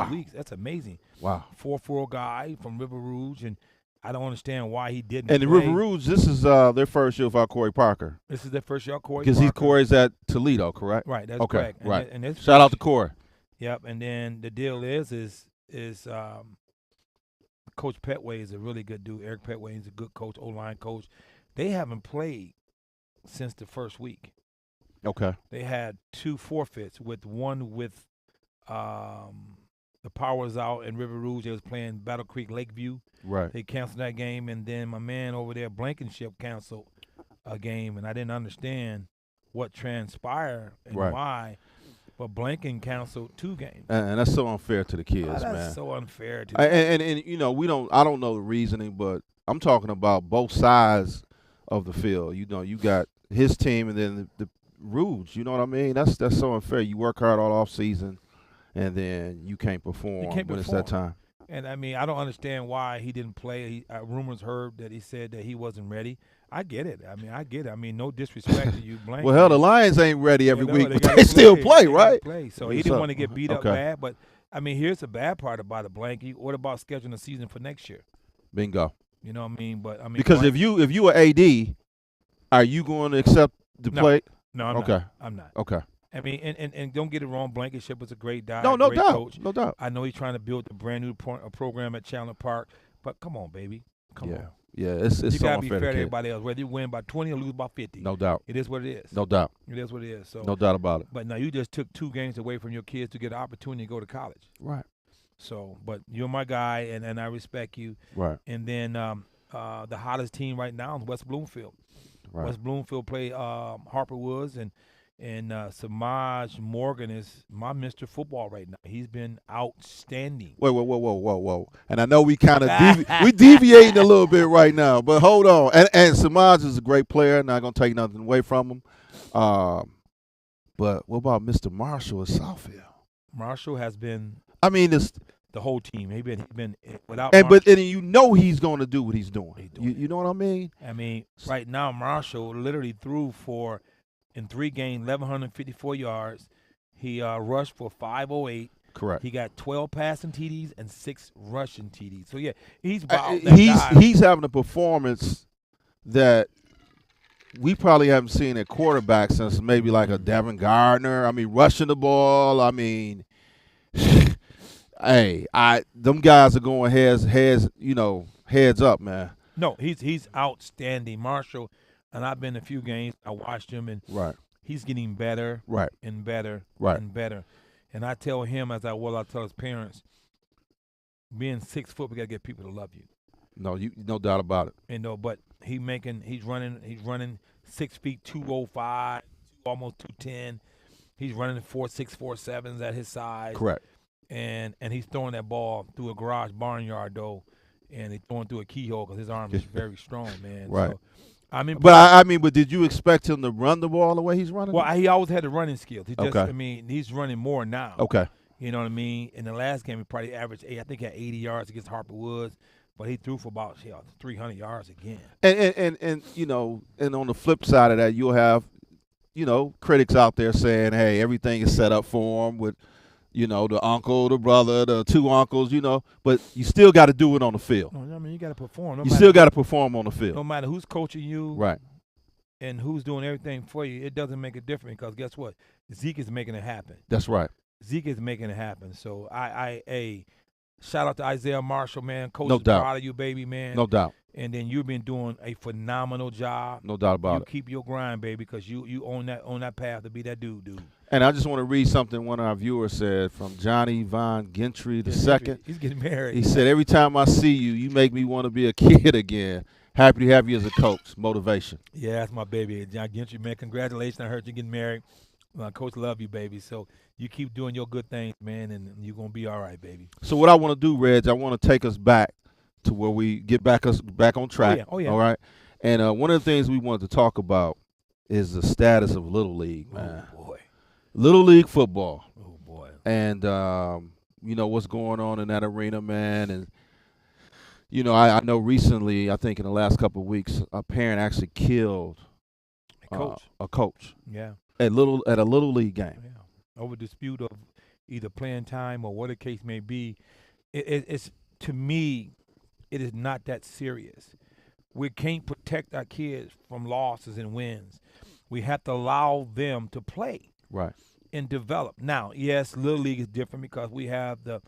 Wow. weeks. That's amazing. Wow. 4-4 guy from River Rouge, and I don't understand why he didn't And the play. River Rouge, this is their first year without Corey Parker. This is their first year, Corey Because Parker. Corey's at Toledo, correct? Right, that's Okay, correct. right. And this Shout out first- to Corey. Yep, and then the deal is Coach Petway is a really good dude. Eric Petway is a good coach, O-line coach. They haven't played since the first week. Okay. They had 2 forfeits, with one with the power was out in River Rouge. They was playing Battle Creek Lakeview. Right. They canceled that game, and then my man over there, Blankenship, canceled a game, and I didn't understand what transpired and Right. why. But Blanken canceled 2 games. And that's so unfair to the kids, That's man. so unfair to And you know, I don't know the reasoning, but I'm talking about both sides of the field. You know, you got his team and then the Rouge. You know what I mean? That's so unfair. You work hard all off season, and then you can't perform when it's that time. And I mean, I don't understand why he didn't play. Rumors heard that he said that he wasn't ready. I get it. I get it. I mean, no disrespect to you, Blank. Well, hell, the Lions ain't ready every week, but gotta they still play, They right? gotta play. So he didn't want to get beat up Okay. bad. But I mean, here's the bad part about it, Blank. What about scheduling the season for next year? Bingo. You know what I mean? But I mean, Because Blank, if you are AD, are you going to accept the No. play? no, I'm Okay. not. I'm not. Okay. I mean, and don't get it wrong. Blankenship was a great guy. No great doubt. coach. No doubt. I know he's trying to build a brand new program at Chandler Park. But come on, baby. Come on. Yeah, it's You so gotta be unfair fair to to kids. everybody else. Whether you win by 20 or lose by 50, No doubt. it is what it is. No doubt. It is what it is. So, No doubt about it. but now you just took 2 games away from your kids to get an opportunity to go to college. Right. So, but you're my guy, and I respect you. Right. And then the hottest team right now is West Bloomfield. Right. West Bloomfield play Harper Woods, and Samaj Morgan is my Mr. Football right now. He's been outstanding. Whoa. And I know we kind of we deviating a little bit right now, but hold on. And Samaj is a great player. Not going to take nothing away from him. But what about Mr. Marshall at Southfield? Marshall has been I mean, it's the whole team. He's been without. and Marshall, but you know he's going to do what he's doing. He's doing You know what I mean? I mean, right now Marshall literally threw for in 3 games 1,154 yards. He rushed for 508. Correct. He got 12 passing TDs and 6 rushing TDs. So yeah, he's about that guy. He's having a performance that we probably haven't seen at quarterback since maybe like a Devin Gardner. I mean, rushing the ball. I mean, them guys are going heads up, man. No, he's outstanding, Marshall. And I've been to a few games. I watched him, and Right. he's getting better Right. and better Right. and better. And I tell him, I tell his parents, being 6 foot, we gotta get people to love you. No doubt about it. You know, but he's running 6 feet 205, almost 210. He's running 4.6, 4.7s at his size. Correct. And he's throwing that ball through a garage barnyard though, and he's throwing through a keyhole because his arm is very strong, man. Right. So, I mean, But did you expect him to run the ball the way he's running? well, he always had the running skills. He just, Okay. I mean, he's running more now. Okay. You know what I mean? In the last game, he probably averaged 8. I think he had 80 yards against Harper Woods, but he threw for about 300 yards again. And you know, and on the flip side of that, you'll have, you know, critics out there saying, hey, everything is set up for him with, you know, the uncle, the brother, the 2 uncles, you know, but you still got to do it on the field. No, I mean, you got to perform. You still got to perform on the No field. matter who's coaching you, Right. and who's doing everything for you, it doesn't make a difference because guess what? Zeke is making it happen. That's right. Zeke is making it happen. So shout out to Isaiah Marshall, man. Coach No is doubt. proud of you, baby, man. No doubt. And then you've been doing a phenomenal job. No doubt about You it. keep your grind, baby, because you on that path to be that dude. And I just want to read something one of our viewers said from Johnny Von Gentry II. He's getting married. He said, every time I see you, you make me want to be a kid again. Happy to have you as a coach. Motivation. Yeah, that's my baby. John Gentry, man, congratulations. I heard you getting married. Coach love you, baby. So you keep doing your good things, man, and you're going to be all right, baby. So what I want to do, Reg, I want to take us back to where we get back on track. Oh, yeah. All right. And one of the things we wanted to talk about is the status of Little League, man. Oh, boy. Little League football. Oh, boy. And, you know, what's going on in that arena, man. And, you know, I know recently, I think in the last couple of weeks, a parent actually killed Coach. a coach Yeah. at a Little League game. Yeah. Over dispute of either playing time or what the case may be. It's to me, it is not that serious. We can't protect our kids from losses and wins. We have to allow them to play Right. and develop. Now, yes, little league is different because we have the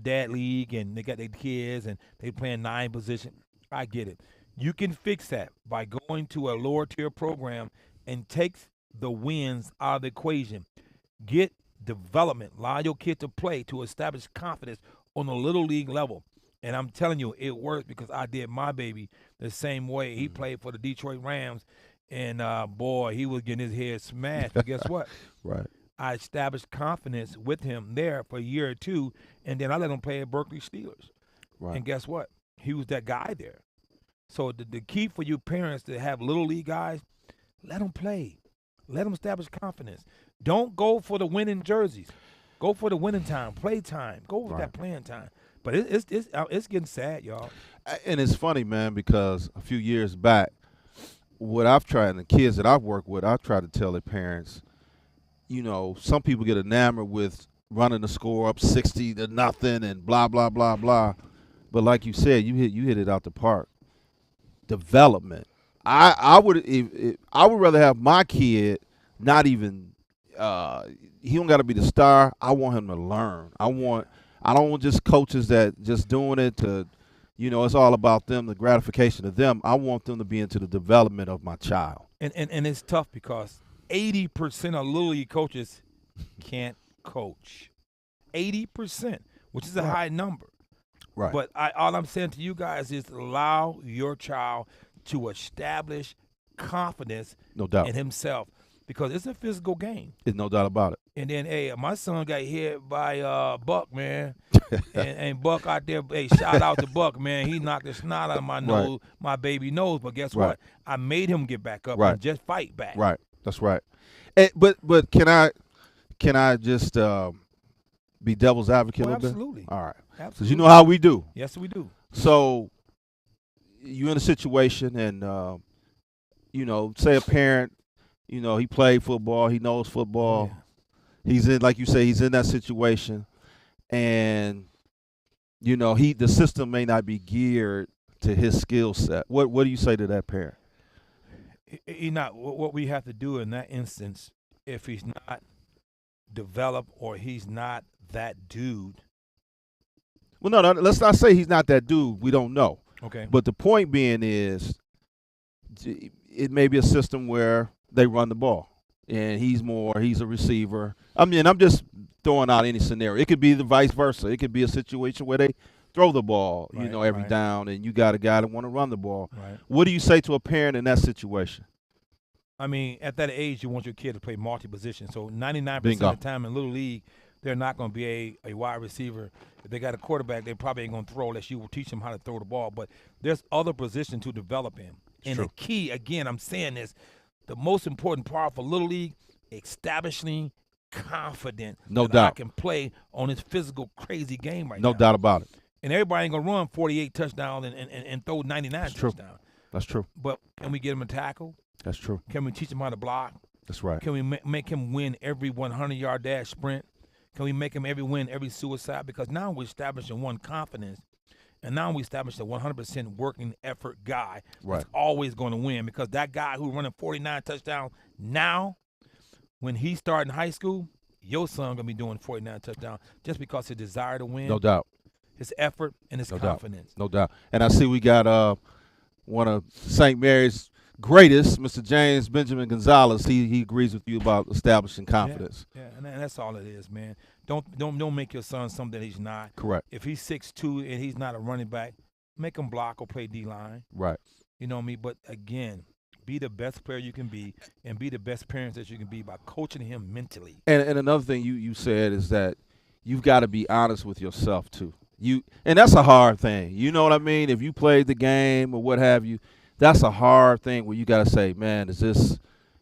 dad league, and they got their kids and they playing 9 position. I get it. You can fix that by going to a lower tier program and take the wins out of the equation. Get development. Allow your kid to play to establish confidence on the little league level. And I'm telling you, it works because I did my baby the same way. He played for the Detroit Rams, and boy, he was getting his head smashed. But guess what? Right. I established confidence with him there for a year or two, and then I let him play at Berkeley Steelers. Right. And guess what? He was that guy there. So the key for you parents to have little league guys, let them play. Let them establish confidence. Don't go for the winning jerseys. Go for the winning time, play time. Go with Right. that playing time. But it's getting sad, y'all. And it's funny, man, because a few years back, what I've tried, and the kids that I've worked with, I've tried to tell their parents, some people get enamored with running the score up 60-0 and blah, blah, blah, blah. But like you said, you hit it out the park. Development. I would rather have my kid not even he don't got to be the star. I want him to learn. I don't want just coaches that just doing it to, it's all about them, the gratification of them. I want them to be into the development of my child. And it's tough because 80% of little league coaches can't coach. 80%, which is a high number. Right. But all I'm saying to you guys is allow your child to establish confidence No doubt. in himself because it's a physical game. There's no doubt about it. And then, hey, my son got hit by Buck, man. and Buck out there, hey, shout out to Buck, man. He knocked the snot out of my nose, my baby nose. But guess Right. what? I made him get back up Right. and just fight back. Right. That's right. But can I just be devil's advocate Well, a little absolutely. bit? All right. Because Absolutely. you know how we do. Yes, we do. So you're in a situation and, say a parent, he played football, he knows football. Yeah. He's in, like you say, he's in that situation. And, the system may not be geared to his skill set. What do you say to that parent? What we have to do in that instance, if he's not developed or he's not that dude. Well, no, let's not say he's not that dude. We don't know. Okay. But the point being is it may be a system where they run the ball, and he's a receiver. I mean, I'm just throwing out any scenario. It could be the vice versa. It could be a situation where they throw the ball, every Right. down, and you got a guy that want to run the ball. Right. What do you say to a parent in that situation? I mean, at that age, you want your kid to play multi-position. So 99% Bingo. of the time in Little League, they're not going to be a wide receiver. If they got a quarterback, they probably ain't going to throw unless you will teach them how to throw the ball. But there's other positions to develop in. And true. the key, again, I'm saying this, the most important part for Little League, establishing confidence No that I doubt. can play on this physical, crazy game right No now. doubt about it. And everybody ain't going to run 48 touchdowns and throw 99 That's true. touchdowns. That's true. But can we get him a tackle? That's true. Can we teach him how to block? That's right. Can we make him win every 100-yard dash sprint? Can we make him win every suicide? Because now we're establishing one confidence, and now we establish a 100% working effort guy Right. that's always going to win. Because that guy who running 49 touchdowns now, when he start in high school, your son gonna be doing 49 touchdowns just because his desire to win, No doubt. his effort, and his No doubt. confidence. No doubt. And I see we got one of St. Mary's greatest, Mr. James Benjamin Gonzalez. He agrees with you about establishing confidence. Yeah, and that's all it is, man. Don't make your son something that he's not. Correct. If he's 6'2" and he's not a running back, make him block or play D-line. Right. You know what I mean? But again, be the best player you can be and be the best parents that you can be by coaching him mentally. And another thing you said is that you've got to be honest with yourself too. And that's a hard thing. You know what I mean? If you played the game or what have you, that's a hard thing where you got to say, man, is this,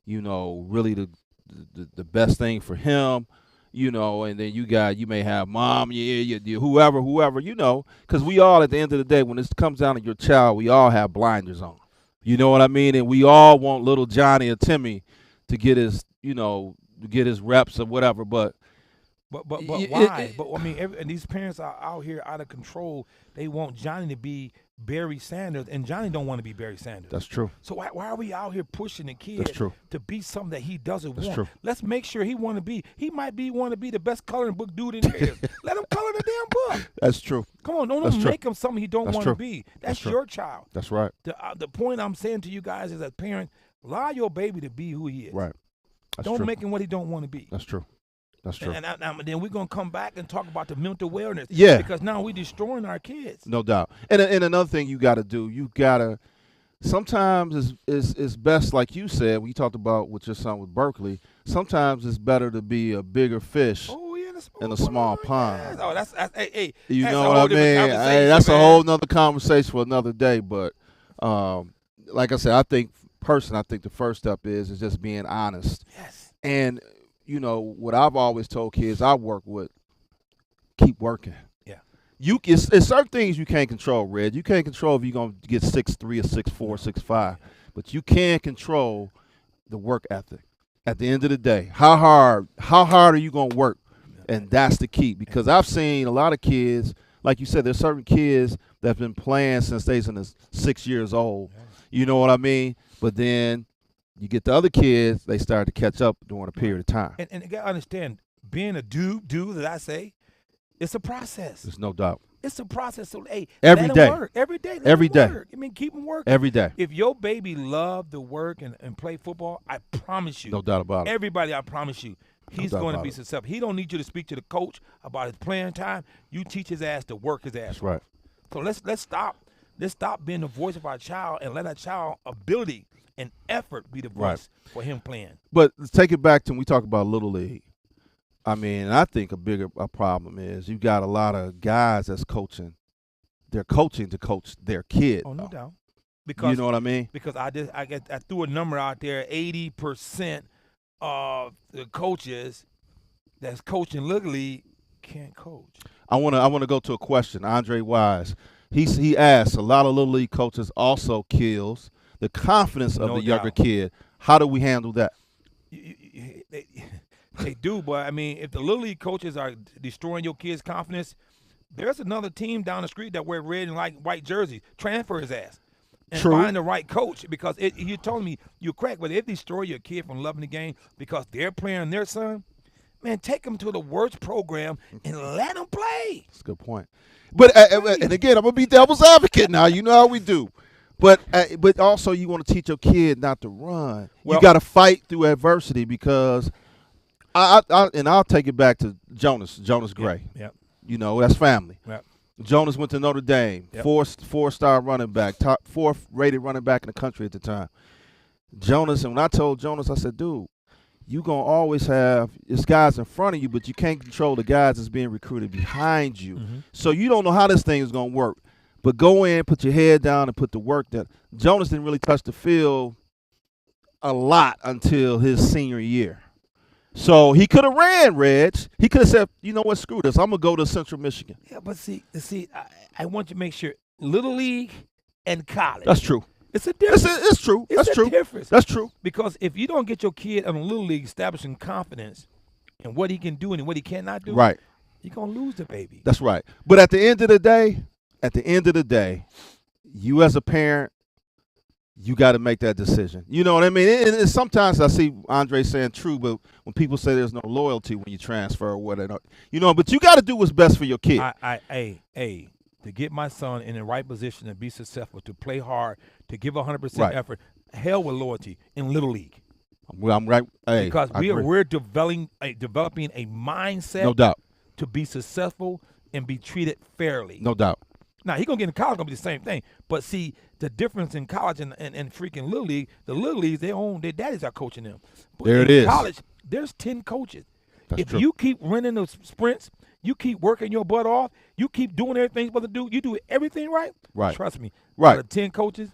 really the best thing for him? And then you may have mom, whoever, because we all, at the end of the day, when it comes down to your child, we all have blinders on. You know what I mean? And we all want little Johnny or Timmy to get his reps or whatever. But But Y- why? But I mean, and these parents are out here out of control. They want Johnny to be Barry Sanders, and Johnny don't want to be Barry Sanders. That's true. So why are we out here pushing the kid That's true. to be something that he doesn't That's want? true. Let's make sure he want to be. He might want to be the best coloring book dude in there is. Let him color the damn book. That's true. Come on, That's don't true. make him something he don't That's want to true. be. That's That's true. your child. That's right. The point I'm saying to you guys is, as parents, allow your baby to be who he is. Right. That's Don't true. make him what he don't want to be. That's true. That's true. And then we're gonna come back and talk about the mental wellness. Yeah. Because now we're destroying our kids. No doubt. And another thing you got to do, you got to sometimes it's best, like you said, when you talked about with your son with Berkeley, sometimes it's better to be a bigger fish Oh yeah, in a small pond. Yes. Oh, that's hey. You that's know a what whole I different mean? conversation, Hey, that's a man. whole nother conversation for another day. But like I said, I think the first step is just being honest. Yes. And what I've always told kids I work with, keep working. Yeah. It's certain things you can't control, Red. You can't control if you're gonna get 6'3" or 6'4", 6'5", but you can control the work ethic. At the end of the day, how hard are you gonna work? And that's the key, because I've seen a lot of kids, like you said, there's certain kids that have been playing since they're 6 years old. You know what I mean? But then you get the other kids, they start to catch up during a period of time. And you gotta understand, being a dude that I say, it's a process. There's no doubt. It's a process. So hey, Every let day. him work. Every day. Let Every him day. work. I mean, keep him working. Every day. If your baby love to work and play football, I promise you, No doubt about it. everybody, I promise you, he's doubt going to about be it. successful. He don't need you to speak to the coach about his playing time. You teach his ass to work his ass. That's right. So let's stop being the voice of our child and let our child ability and effort be the voice Right. for him playing. But let's take it back to when we talk about Little League. I mean, I think a bigger problem is you got a lot of guys that's coaching. They're coaching to coach their kid. Oh, no doubt. Because You know what I mean? because I threw a number out there. 80% of the coaches that's coaching Little League can't coach. I want to go to a question. Andre Wise, he asked, a lot of Little League coaches also kills the confidence of No the younger doubt. kid. How do we handle that? They do, but I mean, if the Little League coaches are destroying your kid's confidence, there's another team down the street that wear red and white jerseys. Transfer his ass and True. find the right coach, because you're telling me you're correct. But if they destroy your kid from loving the game because they're playing their son, man, take them to the worst program and let them play. That's a good point. But and again, I'm gonna be devil's advocate now. You know how we do. But also you want to teach your kid not to run. Well- You got to fight through adversity, because I'll take it back to Jonas Gray. Yep. You know, that's family. Yep. Jonas went to Notre Dame, Yep. four-star running back, top 4th rated running back in the country at the time. Jonas, and when I told Jonas, I said, dude, you going to always have this guys in front of you, but you can't control the guys that's being recruited behind you. Mm-hmm. So you don't know how this thing is going to work. But go in, put your head down, and put the work down. Jonas didn't really touch the field a lot until his senior year. So he could have ran, Reg. He could have said, you know what, screw this. I'm going to go to Central Michigan. Yeah, but see, I want you to make sure Little League and college. That's true. It's a difference. It's true. It's That's a true. difference. That's true. Because if you don't get your kid in a Little League establishing confidence in what he can do and what he cannot do, Right. you're going to lose the baby. That's right. But at the end of the day, you as a parent, you got to make that decision. You know what I mean? And sometimes I see Andre saying true, but when people say there's no loyalty when you transfer or whatever, but you got to do what's best for your kid. To get my son in the right position and be successful, to play hard, to give 100% Right. effort, hell with loyalty in Little League. Well, I'm right. Hey, Because I agree. we're developing a mindset No doubt. to be successful and be treated fairly. No doubt. Now, he going to get in college, going to be the same thing. But see, the difference in college and freaking Little League, the Little Leagues, their daddies are coaching them. But There in it is. college, there's 10 coaches. That's If true. you keep running those sprints, you keep working your butt off, you keep doing everything you're supposed to do, you do everything right, Right. trust me. Right. Out of 10 coaches,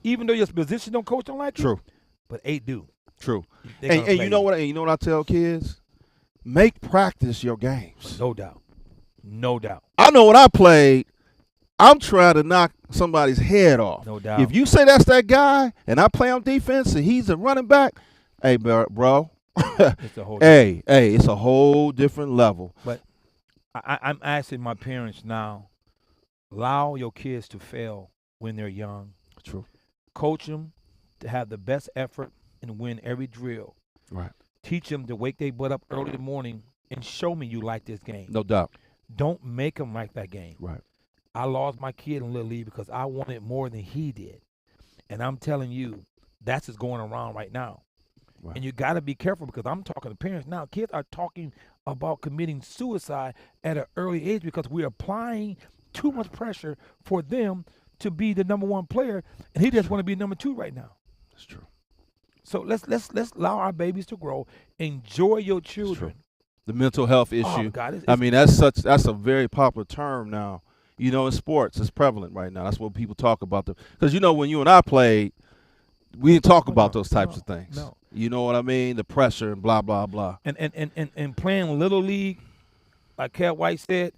even though your position coach don't like you, True. but 8 do. True. They And gonna you play know what? And you know what I tell kids? Make practice your games. No doubt. No doubt. I know when I played, I'm trying to knock somebody's head off. No doubt. If you say that's that guy, and I play on defense, and he's a running back, hey, bro, It's a whole. Hey, it's a whole different level. But I'm asking my parents now: allow your kids to fail when they're young. True. Coach them to have the best effort and win every drill. Right. Teach them to wake their butt up early in the morning and show me you like this game. No doubt. Don't make them like that game. Right. I lost my kid in Little League because I wanted more than he did. And I'm telling you, that's what's going around right now. Right. And you got to be careful because I'm talking to parents now. Kids are talking about committing suicide at an early age because we're applying too much pressure for them to be the number one player, and he just want to be number two right now. That's true. So let's allow our babies to grow. Enjoy your children. The mental health Oh, issue. God, I mean, that's a very popular term now. You know, in sports, it's prevalent right now. That's what people talk about. Because, you know, when you and I played, we didn't talk about those types of things. No. You know what I mean? The pressure and blah, blah, blah. And playing Little League, like Cat White said,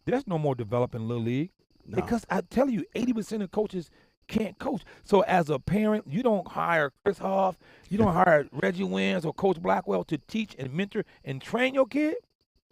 there's no more developing Little League. No. Because I tell you, 80% of coaches can't coach. So as a parent, you don't hire Chris Hoff, you don't hire Reggie Wins or Coach Blackwell to teach and mentor and train your kid.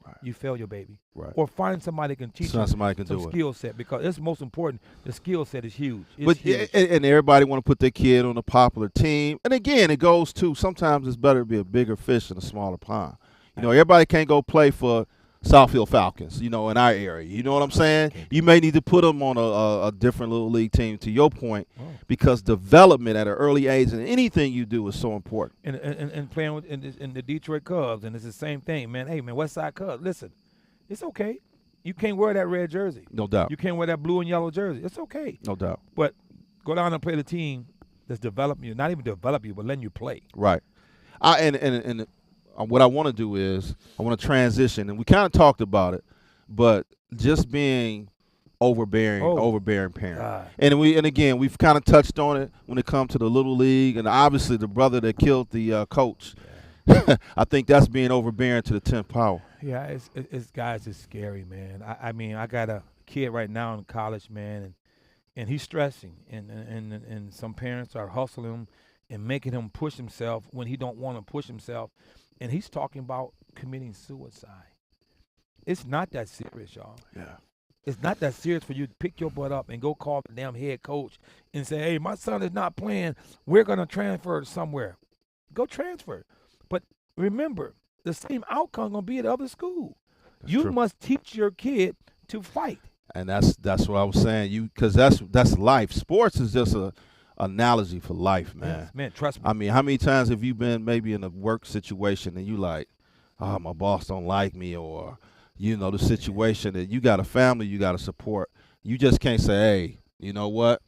Right. You fail your baby. Right. Or find somebody that can teach you Somebody can some do it. skill set, because it's most important. The skill set is huge. It's But huge. and everybody want to put their kid on a popular team. And again, it goes to sometimes it's better to be a bigger fish in a smaller pond. You know, everybody can't go play for Southfield Falcons, you know, in our area. You know what I'm saying? You may need to put them on a different little league team, to your point, because development at an early age and anything you do is so important. And playing with in the Detroit Cubs, and it's the same thing, man. Hey, man, West Side Cubs, listen, it's okay. You can't wear that red jersey. No doubt. You can't wear that blue and yellow jersey. It's okay. No doubt. But go down and play the team that's developing you, not even develop you, but letting you play. Right. And what I want to do is I want to transition, and we kind of talked about it, but just being overbearing parent. God. And again, we've kind of touched on it when it comes to the Little League, and obviously the brother that killed the coach. I think that's being overbearing to the 10th power. Yeah, it's guys, it's scary, man. I mean, I got a kid right now in college, man, and he's stressing, and some parents are hustling him and making him push himself when he don't want to push himself, and he's talking about committing suicide. It's not that serious, y'all. Yeah. It's not that serious for you to pick your butt up and go call the damn head coach and say, hey, my son is not playing. We're going to transfer somewhere. Go transfer. But remember, the same outcome going to be at other school. You true. must teach your kid to fight. And that's what I was saying. Because that's life. Sports is just a analogy for life, man. Yes, man, trust me. I mean, how many times have you been maybe in a work situation and you like, oh, my boss don't like me, or you know, the situation that you got a family you got to support. You just can't say, hey, you know what?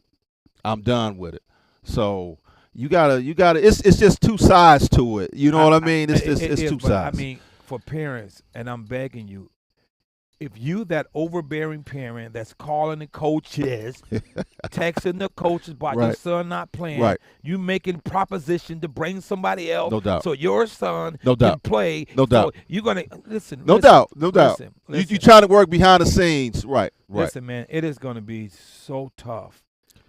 I'm done with it. So you gotta. It's just two sides to it. You know what I mean? It's two sides. I mean, for parents, and I'm begging you, if you that overbearing parent that's calling the coaches, texting the coaches about your Right. son not playing, Right. you making proposition to bring somebody else, No doubt. so your son No can doubt. play. No doubt. So you're gonna listen. No listen, doubt. No doubt. Listen, You listen, trying to work behind the scenes, right? Right. listen, man. It is gonna be so tough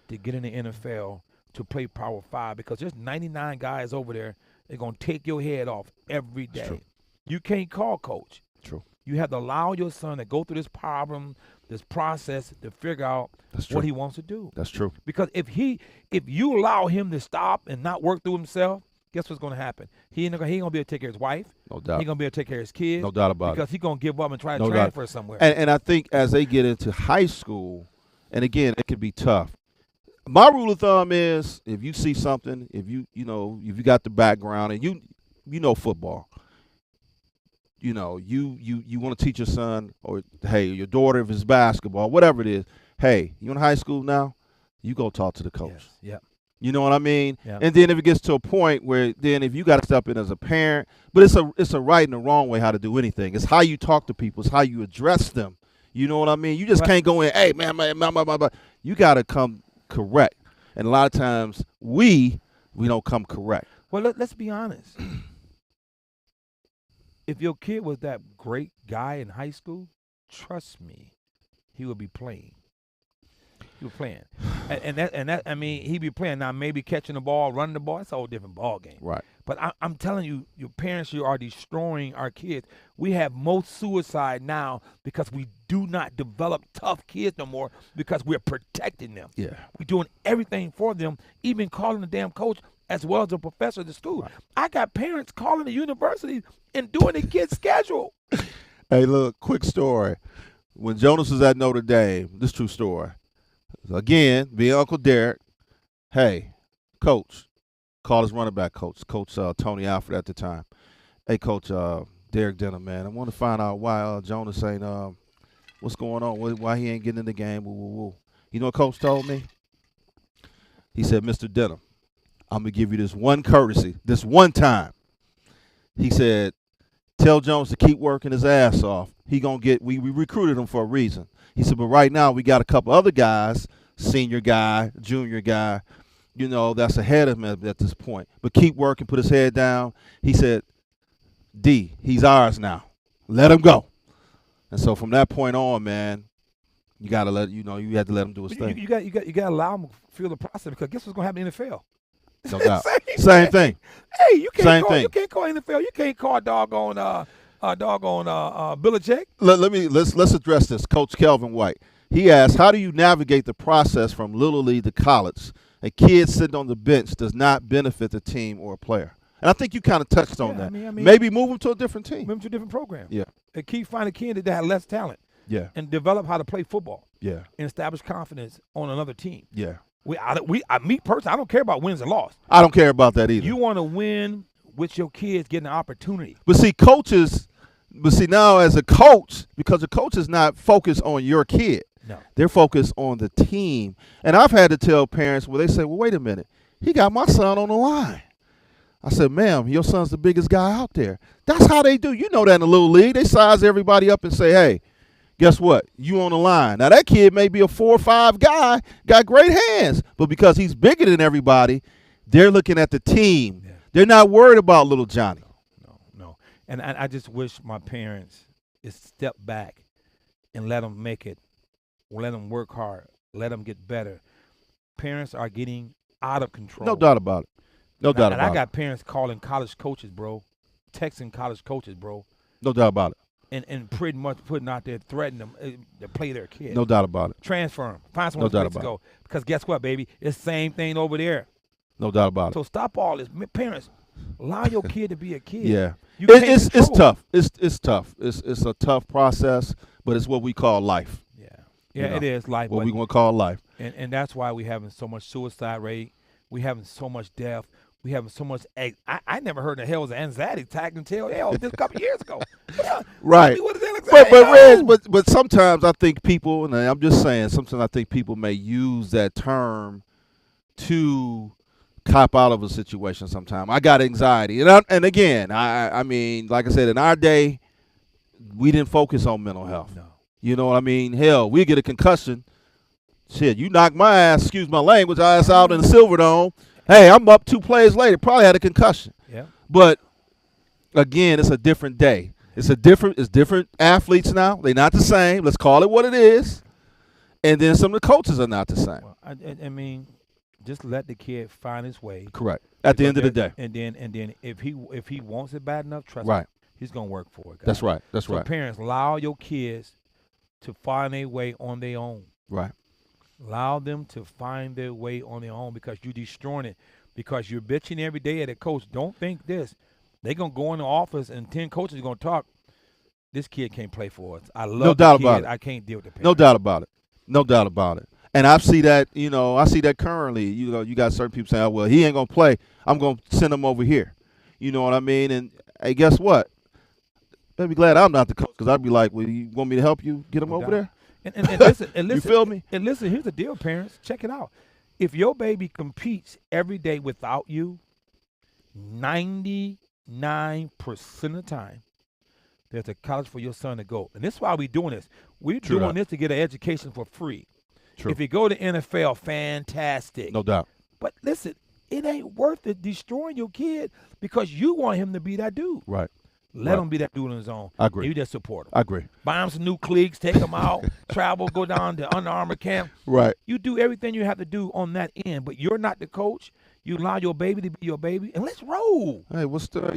to get in the NFL to play Power 5 because there's 99 guys over there. They're gonna take your head off every day. true. You can't call coach. True. You have to allow your son to go through this problem, this process to figure out That's true. what he wants to do. That's true. Because if you allow him to stop and not work through himself, guess what's going to happen? He ain't gonna be able to take care of his wife. No He doubt. ain't gonna be able to take care of his kids. No doubt about it. because he's gonna give up and try to No doubt. transfer somewhere. And I think as they get into high school, and again, it can be tough. My rule of thumb is if you see something, if you got the background and you know football, you know, you want to teach your son or hey, your daughter if it's basketball, whatever it is, hey, you in high school now, you go talk to the coach. Yes. Yep. You know what I mean? Yeah. And then if it gets to a point where then if you got to step in as a parent, but it's a right and a wrong way how to do anything. It's how you talk to people. It's how you address them. You know what I mean? You just Right. can't go in, hey, man, you got to come correct. And a lot of times we don't come correct. Well, let's be honest. If your kid was that great guy in high school, trust me, he would be playing. He was playing. And that I mean, he be playing now, maybe catching the ball, running the ball. It's a whole different ball game. Right. But I'm telling you, your parents, you are destroying our kids. We have most suicide now because we do not develop tough kids no more because we're protecting them. Yeah. We're doing everything for them, even calling the damn coach as well as the professor at the school. Right. I got parents calling the university and doing the kids' schedule. Hey, look, quick story. When Jonas was at Notre Dame, this true story. Again, being Uncle Derek, hey, coach, call his running back coach, Coach Tony Alford at the time. Hey, Coach Derek Denham, man, I want to find out why Jonas ain't, what's going on, why he ain't getting in the game, woo, woo, woo. You know what Coach told me? He said, Mr. Denham, I'm going to give you this one courtesy, this one time. He said, tell Jones to keep working his ass off. He gonna get. We recruited him for a reason. He said, but right now we got a couple other guys, senior guy, junior guy, that's ahead of him at this point. But keep working, put his head down. He said, D, he's ours now. Let him go. And so from that point on, man, you gotta you had to let him do his thing. You got to allow him to feel the process because guess what's gonna happen in the NFL? No doubt. Same thing. Hey, you can't Same call thing. you can't call NFL. You can't call doggone Belichick. Let's address this. Coach Kelvin White. He asked, how do you navigate the process from Little League to college? A kid sitting on the bench does not benefit the team or a player. And I think you kind of touched on that. I mean, maybe move him to a different team. Move him to a different program. Yeah. And keep finding kids that have less talent. Yeah. And develop how to play football. Yeah. And establish confidence on another team. Yeah. Me personally, I don't care about wins and losses. I don't care about that either. You want to win with your kids getting an opportunity. But see, now as a coach, because the coach is not focused on your kid. No. They're focused on the team. And I've had to tell parents where they say, well, wait a minute. He got my son on the line. I said, ma'am, your son's the biggest guy out there. That's how they do. You know that in the Little League. They size everybody up and say, hey, guess what? You on the line. Now, that kid may be a 4 or 5 guy, got great hands, but because he's bigger than everybody, they're looking at the team. Yeah. They're not worried about little Johnny. No. And I just wish my parents would step back and let them make it, let them work hard, let them get better. Parents are getting out of control. No doubt about it. No doubt about it. And I got parents calling college coaches, bro, texting college coaches, bro. No doubt about it. And pretty much putting out there, threatening them to play their kid. No doubt about it. Transfer them. Find someone to go. Because guess what, baby? It's the same thing over there. No doubt about it. So stop all this. Parents, allow your kid to be a kid. Yeah. It's tough. It's tough. It's a tough process, but it's what we call life. Yeah, it is life. What we want to call life. And that's why we having so much suicide rate. We having so much death. We having so much. I never heard the hell was an anxiety attack until just a couple years ago. Right. What is but sometimes I think people, and I'm just saying, sometimes I think people may use that term to cop out of a situation. Sometimes I got anxiety, and again, I mean, like I said, in our day, we didn't focus on mental health. No. You know what I mean? Hell, we get a concussion. Shit, you knock my ass, excuse my language, ass out in the Silverdome. Hey, I'm up 2 plays later. Probably had a concussion. Yeah. But again, it's a different day. It's different athletes now. They're not the same. Let's call it what it is. And then some of the coaches are not the same. Well, I mean, just let the kid find his way. Correct. At the end of the day. And then if he wants it bad enough, trust me, he's gonna work for it. Guys. That's right. That's so right. Parents, allow your kids to find their way on their own. Right. Allow them to find their way on their own because you're destroying it. Because you're bitching every day at a coach. Don't think this. They're going to go in the office and 10 coaches are going to talk. This kid can't play for us. I love no doubt the kid. about it. I can't deal with the parents. No doubt about it. No doubt about it. And I see that, I see that currently. You got certain people saying, oh, well, he ain't going to play. I'm going to send him over here. You know what I mean? And, hey, guess what? I'd be glad I'm not the coach because I'd be like, well, you want me to help you get him over there? And listen, you feel me? And listen, here's the deal, parents. Check it out. If your baby competes every day without you, 99% of the time, there's a college for your son to go. And this is why we're doing this. We're doing this to get an education for free. True. If you go to NFL, fantastic. No doubt. But listen, it ain't worth it destroying your kid because you want him to be that dude. Right. Let Right. him be that dude on his own. I agree. You just support him. I agree. Buy him some new cleats, take him out, travel, go down to Under Armour camp. Right. You do everything you have to do on that end, but you're not the coach. You allow your baby to be your baby, and let's roll. Hey,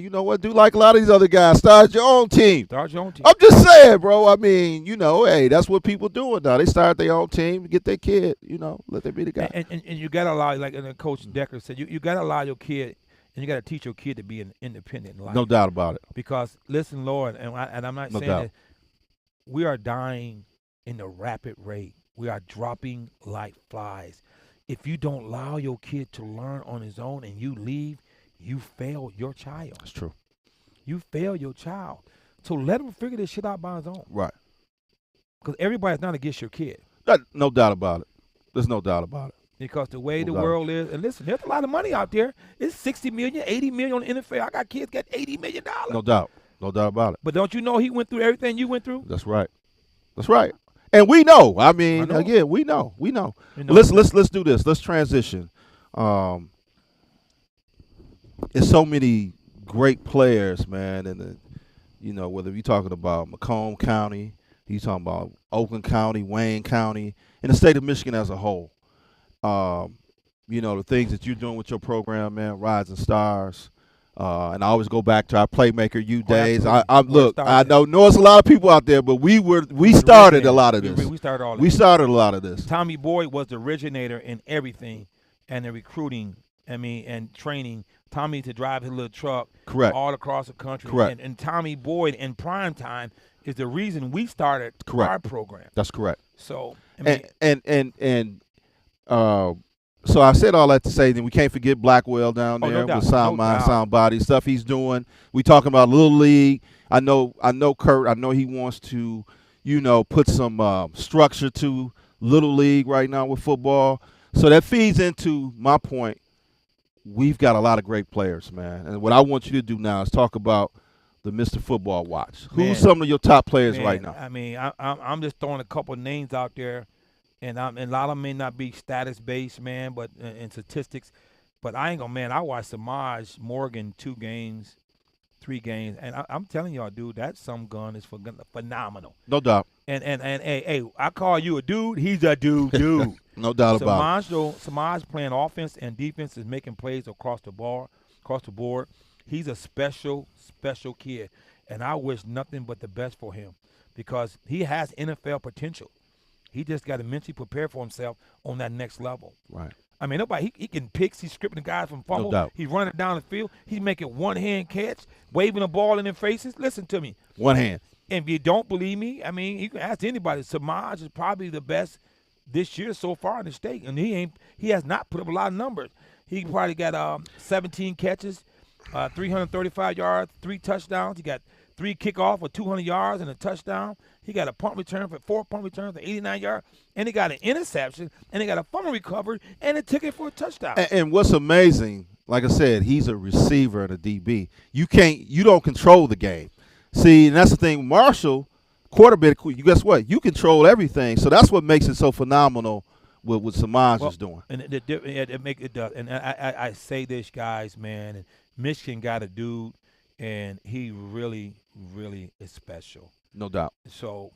you know what? Do like a lot of these other guys. Start your own team. Start your own team. I'm just saying, bro. I mean, hey, that's what people doing now. They start their own team, get their kid, let them be the guy. And you got to allow, like Coach Decker said, you got to allow your kid, and you got to teach your kid to be an independent in life. No doubt about it. Because, listen, Lord, and I'm not No saying doubt. that we are dying in a rapid rate. We are dropping like flies. If you don't allow your kid to learn on his own and you leave, you fail your child. That's true. You fail your child. So let him figure this shit out by his own. Right. Because everybody's not against your kid. No doubt about it. There's no doubt about it. Because the way No the doubt. world is, and listen, there's a lot of money out there. It's 60 million, 80 million on the NFL. I got kids got $80 million. No doubt. No doubt about it. But don't you know he went through everything you went through? That's right. That's right. And we know. I mean, know. again, we know. You know? Let's do this. Let's transition. There's so many great players, man, and whether you're talking about Macomb County, you're talking about Oakland County, Wayne County, and the state of Michigan as a whole. The things that you're doing with your program, man, Rising Stars. And I always go back to our Playmaker U days. absolutely. I know there's a lot of people out there, but we started a lot of this. We started all of We this. started a lot of this. Tommy Boyd was the originator in everything, and the recruiting. And training Tommy to drive his little truck Correct. all across the country. Correct. And Tommy Boyd in prime time is the reason we started Correct. our program. That's correct. So I mean, So I said all that to say that we can't forget Blackwell down Oh, no there doubt, with Sound no Mind, doubt. Sound Body stuff he's doing. We talking about Little League. I know Kurt. I know he wants to, put some structure to Little League right now with football. So that feeds into my point. We've got a lot of great players, man. And what I want you to do now is talk about the Mr. Football Watch. Man. Who's some of your top players man, right now? I mean, I'm just throwing a couple of names out there, and a lot of them may not be status based, man, but in statistics. But I ain't gonna, man. I watched Samaj Morgan 2 games, 3 games, and I'm telling y'all, dude, that some gun is phenomenal. No doubt. And hey, I call you a dude. He's a dude. No doubt about it. Samaj playing offense and defense is making plays across the board. He's a special kid, and I wish nothing but the best for him because he has NFL potential. He just got to mentally prepare for himself on that next level. Right. I mean, he can picks. He's stripping the guys from fumble. doubt. He's running down the field. He's making one-hand catch, waving the ball in their faces. Listen to me. One hand. And if you don't believe me, I mean, you can ask anybody. Samaj is probably the best this year so far in the state, and he has not put up a lot of numbers. He probably got 17 catches, 335 yards, 3 touchdowns. He got 3 kickoff for 200 yards and a touchdown. He got a punt return for 4 punt returns for 89 yards, and he got an interception, and he got a fumble recovery, and a ticket for a touchdown. And what's amazing, like I said, he's a receiver and a DB. You don't control the game. See, and that's the thing. Marshall, quarterback, guess what? You control everything. So that's what makes it so phenomenal with what Samaj is doing. And it does. And I say this, guys, man. And Michigan got a dude, and he really, really is special. No doubt. So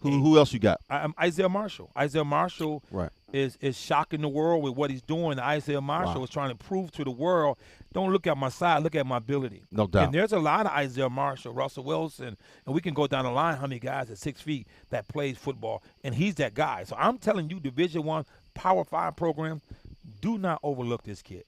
Who else you got? Isaiah Marshall. Isaiah Marshall Right. is shocking the world with what he's doing. Isaiah Marshall is trying to prove to the world, don't look at my side, look at my ability. No doubt. And there's a lot of Isaiah Marshall, Russell Wilson, and we can go down the line how many guys at 6 feet that plays football, and he's that guy. So I'm telling you, Division I, Power 5 program, do not overlook this kid.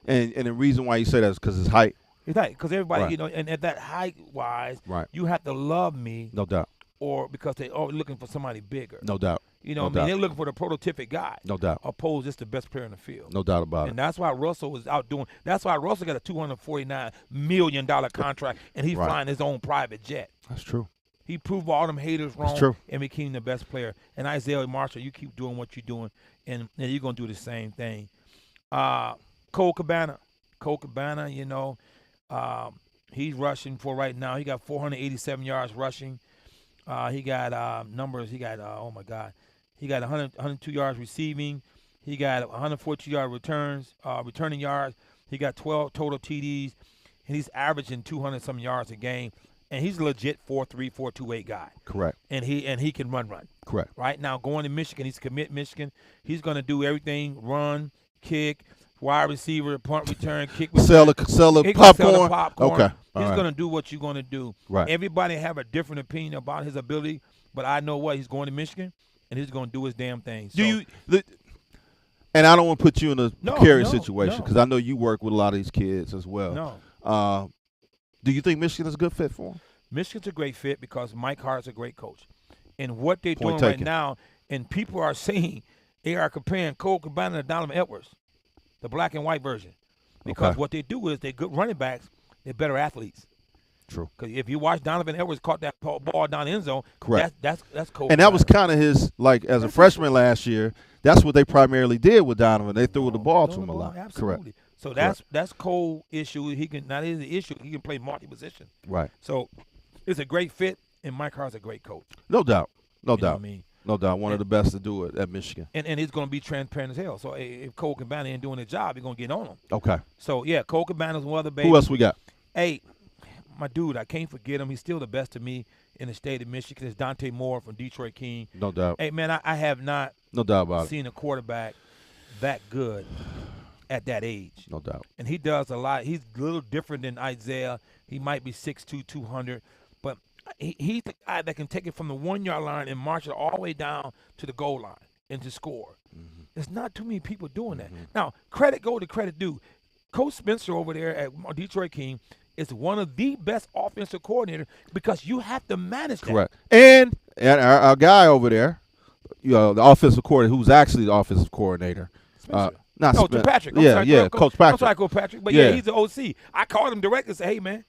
And the reason why you say that is because his height. It's like, because everybody, Right. and at that height-wise, Right. you have to love me, No doubt. or because they are looking for somebody bigger. No doubt. You know No what I mean? doubt. They're looking for the prototypic guy. No doubt. Opposed just the best player in the field. No doubt about And it. that's why Russell was out doing. That's why Russell got a $249 million contract, and he's Right. flying his own private jet. That's true. He proved all them haters wrong true. and became the best player. And Isaiah Marshall, you keep doing what you're doing, and you're going to do the same thing. Cole Cabana, he's rushing for right now. He got 487 yards rushing. He got numbers. He got, oh, my God. He got 102 yards receiving. He got 142-yard returning yards. He got 12 total TDs, and he's averaging 200-some yards a game. and he's a legit 4'3", 4'2", guy, Correct. and he can run. Correct. Right now, going to Michigan, he's commit Michigan. He's going to do everything: run, kick, wide receiver, punt return, kick return. Sell the He gonna sell the popcorn. popcorn. Okay. He's All right. going to do what you're going to do. Right. Everybody have a different opinion about his ability, but I know what he's going to Michigan, and he's going to do his damn thing. So, And I don't want to put you in a No, precarious no, situation no. because I know you work with a lot of these kids as well. No, Do you think Michigan is a good fit for him? Michigan's a great fit because Mike Hart's a great coach, and what they're Point doing right taken. now, and people are saying they are comparing Cole Cabana to Donovan Edwards, the black and white version, because Okay. what they do is they're good running backs, they're better athletes. True. Because if you watch Donovan Edwards caught that ball down the end zone, Correct. That's Cole. And that was Cabana. kind of his, like, as a freshman last year, that's what they primarily did with Donovan. They threw the ball to Throw him the a ball, lot. Absolutely. Correct. So that's Cole's issue. He can not his issue. He can play multi-position. Right. So it's a great fit, and Mike Hart's a great coach. No doubt. No You know what doubt. I mean? No doubt. One of the best to do it at Michigan. And he's going to be transparent as hell. So if Cole Cabana ain't doing his job, he's going to get on him. Okay. So, yeah, Cole Cabana's one other baby. Who else we got? Hey, my dude, I can't forget him. He's still the best to me in the state of Michigan. It's Dante Moore from Detroit King. No doubt. Hey, man, I have not No doubt about it. seen a quarterback that good at that age. No doubt. And he does a lot. He's a little different than Isaiah. He might be 6'2", 200, but he's the guy that can take it from the 1 yard line and march it all the way down to the goal line and to score. There's not too many people doing that. Now, credit go to credit due. Coach Spencer over there at Detroit King is one of the best offensive coordinators because you have to manage that. Correct. And our guy over there, the offensive coordinator, who's actually the offensive coordinator. Spencer. Not Oh, Spen- to Patrick. Yeah, Coach Patrick. I'm sorry, Coach Patrick. But Yeah. yeah, he's the OC. I called him directly and said, hey, man,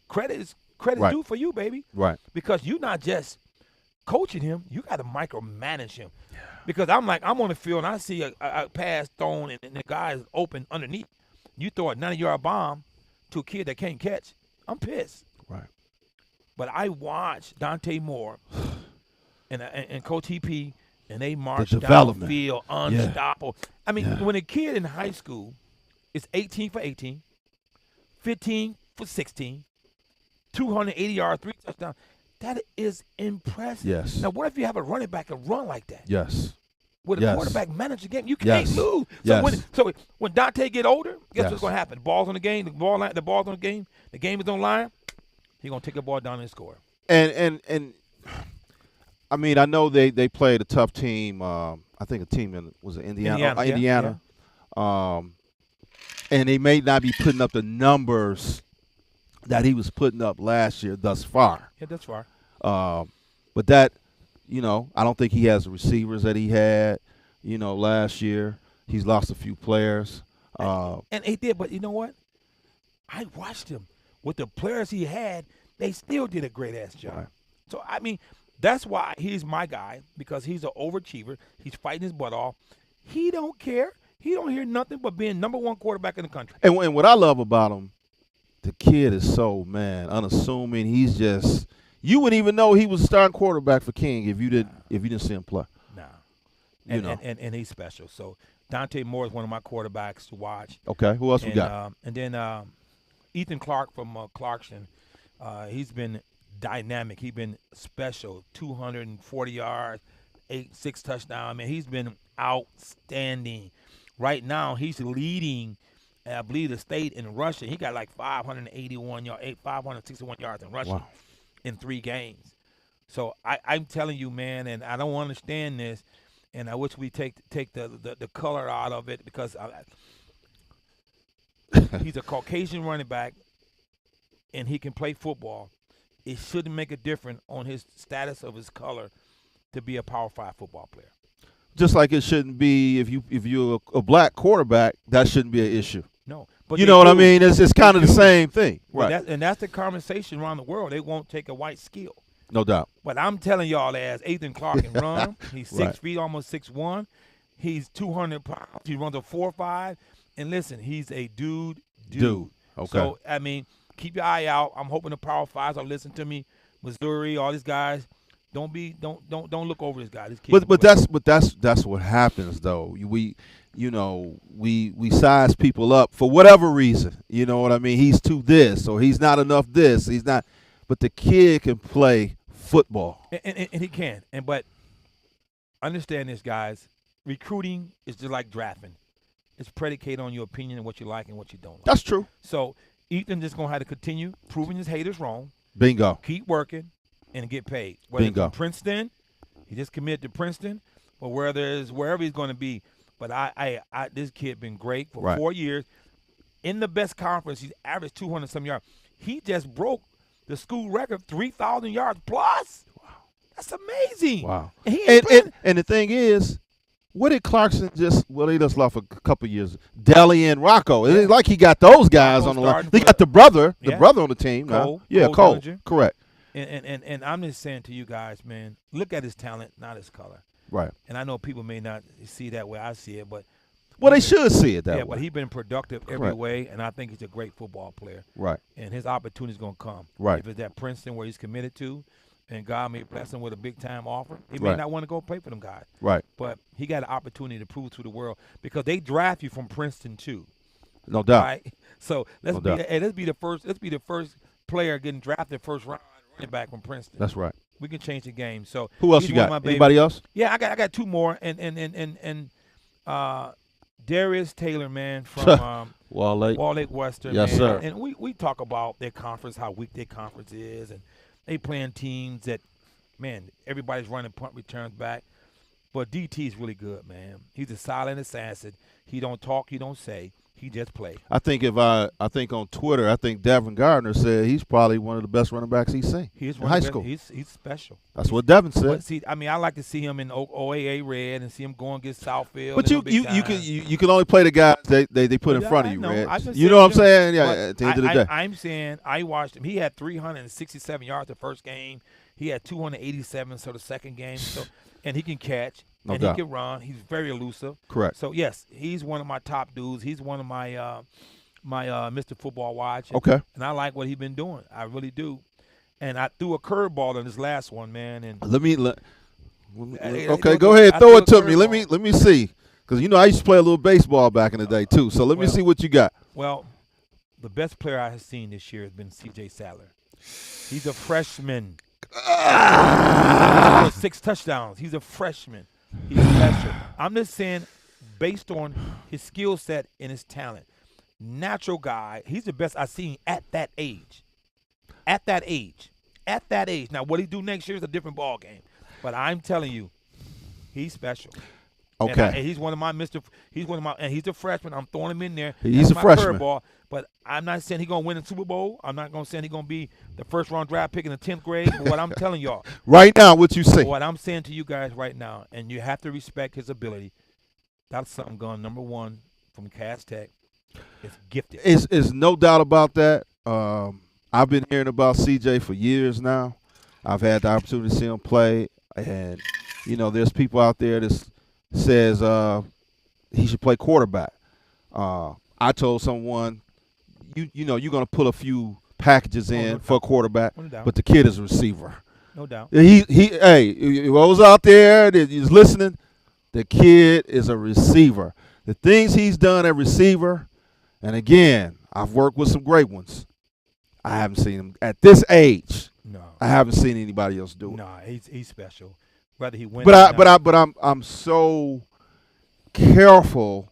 credit is Right. due for you, baby. Right. Because you're not just coaching him, you got to micromanage him. Because I'm on the field and I see a pass thrown and the guy is open underneath. You throw a 90-yard bomb to a kid that can't catch, I'm pissed. Right. But I watched Dante Moore and Coach EP, and they march development. downfield unstoppable. I mean, when a kid in high school is 18 for 18, 15 for 16, 280 yards, 3 touchdowns, that is impressive. Yes. Now, what if you have a running back and run like that? Yes. With a Yes. quarterback manage the game, you can't Yes. lose. Yes. So when Dante get older, guess Yes. what's going to happen? The ball's on the game. The ball's on the game. The game is on line. He's going to take the ball down and score. And I mean, I know they played a tough team. I think a team was it Indiana? Indiana, yeah. And they may not be putting up the numbers that he was putting up last year thus far. Yeah, that's far. But that, I don't think he has the receivers that he had, last year. He's lost a few players. And he did, but you know what? I watched him. With the players he had, they still did a great-ass job. Right. So, I mean, that's why he's my guy, because he's an overachiever. He's fighting his butt off. He don't care. He don't hear nothing but being number one quarterback in the country. And what I love about him, the kid is so, unassuming. He's just – you wouldn't even know he was a starting quarterback for King if you didn't see him play. Nah. You know. And he's special. So, Dante Moore is one of my quarterbacks to watch. Okay, who else we got? And then Ethan Clark from Clarkson, he's been dynamic. He's been special. 240 yards, 6 touchdowns. I mean, he's been outstanding. Right now, he's leading, I believe, the state in rushing. He got like 561 yards in rushing in 3 games. So I'm telling you, man, and I don't understand this, and I wish we take the color out of it because he's a Caucasian running back, and he can play football. It shouldn't make a difference on his status of his color to be a Power 5 football player. Just like it shouldn't be if you're a black quarterback, that shouldn't be an issue. No, but You know what I mean? It's kind of the same thing, right? And that's the conversation around the world. They won't take a white skill. No doubt. But I'm telling y'all, as Ethan Clark can run, he's 6 Right. feet, almost 6'1". He's 200 pounds. He runs a 4.5. And listen, he's a dude. Dude. Okay. So I mean, keep your eye out. I'm hoping the Power 5s are listening to me. Missouri, all these guys. Don't look over this guy. This kid. But that's what happens though. We size people up for whatever reason. You know what I mean? He's too this or he's not enough this. He's not. but the kid can play football. And he can. But understand this, guys. Recruiting is just like drafting. It's predicated on your opinion and what you like and what you don't like. That's true. So Ethan just gonna have to continue proving his haters wrong. Bingo. Keep working and get paid. Whether Bingo. it's in Princeton, he just committed to Princeton, or wherever he's going to be. But I this kid been great for Right. 4 years. In the best conference, he's averaged 200-some yards. He just broke the school record, 3,000 yards plus. Wow, that's amazing. Wow. And he ain't playing- And the thing is, what did Clarkson he just lost for a couple of years. Deli and Rocco. It ain't like he got those guys Rocco on the line. starting They for got the brother on the team Cole, now. Yeah, Cole Cole. Dillinger. Correct. And I'm just saying to you guys, man, look at his talent, not his color. Right. And I know people may not see that way I see it, but Well, they should see it that yeah, way. but he's been productive every Correct. way, and I think he's a great football player. Right. And his opportunity is going to come. Right. If it's at Princeton where he's committed to, and God may bless him with a big-time offer, he may Right. not want to go play for them guys. Right. But he got an opportunity to prove to the world because they draft you from Princeton too, No doubt. right? So let's No be the first player getting drafted first round running back from Princeton. That's right. We can change the game. So Who else he's you one of got? my babies. Anybody else? Yeah, I got two more, and Darius Taylor, man, from Wall Lake. Wall Lake Western. Yes, man. sir. And we talk about their conference, how weak their conference is, and they playing teams that, man, everybody's running punt returns back. But DT is really good, man. He's a silent assassin. He don't talk, he don't say. He just play. I think on Twitter, I think Devin Gardner said he's probably one of the best running backs he's seen He's in high school. He's special. That's what Devin said. But see, I mean, I like to see him in OAA red and see him going against Southfield. But and them big you guys. can only play the guys they put in Yeah, front of I you, know. Red. I just You said know what I'm him. saying? Yeah. But At the end of the day. I'm saying I watched him. He had 367 yards the first game. He had 287 so the second game. So and he can catch No and doubt. he can run. He's very elusive. Correct. So yes, he's one of my top dudes. He's one of my Mr. Football Watch. Okay. And I like what he's been doing. I really do. And I threw a curveball in this last one, man. And Okay, go ahead, throw it to me. Let me see, because I used to play a little baseball back in the day too. So let me Well- see what you got. well, the best player I have seen this year has been C.J. Sadler. He's a freshman. He 6 touchdowns. He's a freshman. He's special. I'm just saying, based on his skill set and his talent, natural guy. He's the best I've seen at that age. At that age. Now, what he do next year is a different ball game. But I'm telling you, he's special. Okay. And he's one of my and he's a freshman. I'm throwing him in there. He's That's a my freshman. curveball, but I'm not saying he's going to win the Super Bowl. I'm not going to say he's going to be the first round draft pick in the 10th grade. But what I'm telling y'all, Right now, what you see? what I'm saying to you guys right now, and you have to respect his ability. That's something going number one from Cass Tech. It's gifted. Is no doubt about that. I've been hearing about CJ for years now. I've had the opportunity to see him play, and there's people out there that says he should play quarterback. I told someone, you're going to put a few packages in no for a quarterback, No doubt. but the kid is a receiver. No doubt. Hey, those out there that is listening, the kid is a receiver. The things he's done at receiver, and again, I've worked with some great ones. I haven't seen him at this age. No. I haven't seen anybody else do it. No, he's special. Whether he wins, But I'm so careful.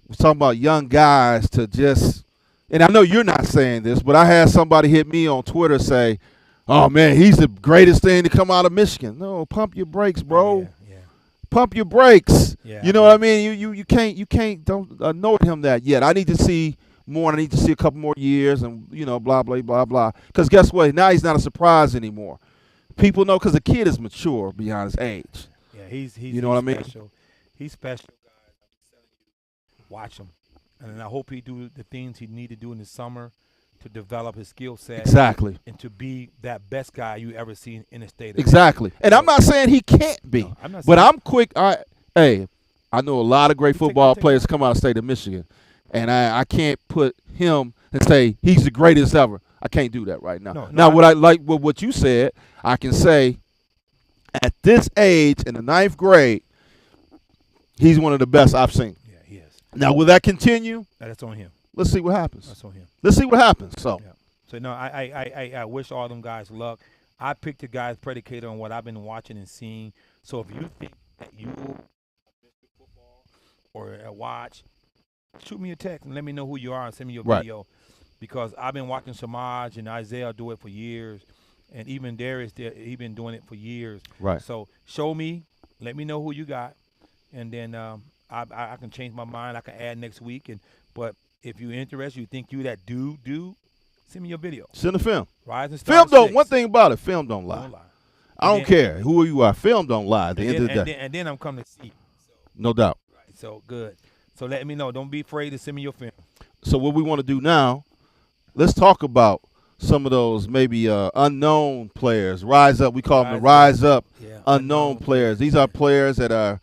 We're talking about young guys to just, and I know you're not saying this, but I had somebody hit me on Twitter say, "Oh man, he's the greatest thing to come out of Michigan." No, pump your brakes, bro. Yeah. Pump your brakes. Yeah, You know what I mean? You can't don't note him that yet. I need to see more. I need to see a couple more years, and blah blah blah blah. Because guess what? Now he's not a surprise anymore. People know because the kid is mature beyond his age. Yeah, he's You know what I mean? special. He's special, guys. I'm just telling you. Watch him, and I hope he do the things he need to do in the summer to develop his skill set Exactly. and to be that best guy you ever seen in the state. Of Exactly. And I'm not saying he can't be, No, I'm not but saying- I'm quick. I know a lot of great football take players come out of the state of Michigan, and I can't put him and say he's the greatest ever. I can't do that right now. No, Now, what you said, I can say at this age in the 9th grade, he's one of the best I've seen. Yeah, he is. Now, will that continue? That's on him. Let's see what happens. That's on him. Let's see what happens. So, Yeah. So no, I wish all them guys luck. I picked the guys predicated on what I've been watching and seeing. So if you think that you or watch, shoot me a text and let me know who you are and send me your Right. video, because I've been watching Samaj and Isaiah do it for years, and even Darius, he been doing it for years. Right. So show me, let me know who you got, and then I can change my mind. I can add next week, but if you're interested, you think you that dude, send me your video. Send the film. Rise and Star Film don't. 6. One thing about it, film don't lie. Don't lie. I don't care who you are. Film don't lie. At the end of the day, And then I'm coming to see you. no doubt. Right, so good. So let me know. Don't be afraid to send me your film. So what we want to do now, let's talk about some of those maybe unknown players. Rise up. We call them the rise up Yeah, unknown players. These are players that are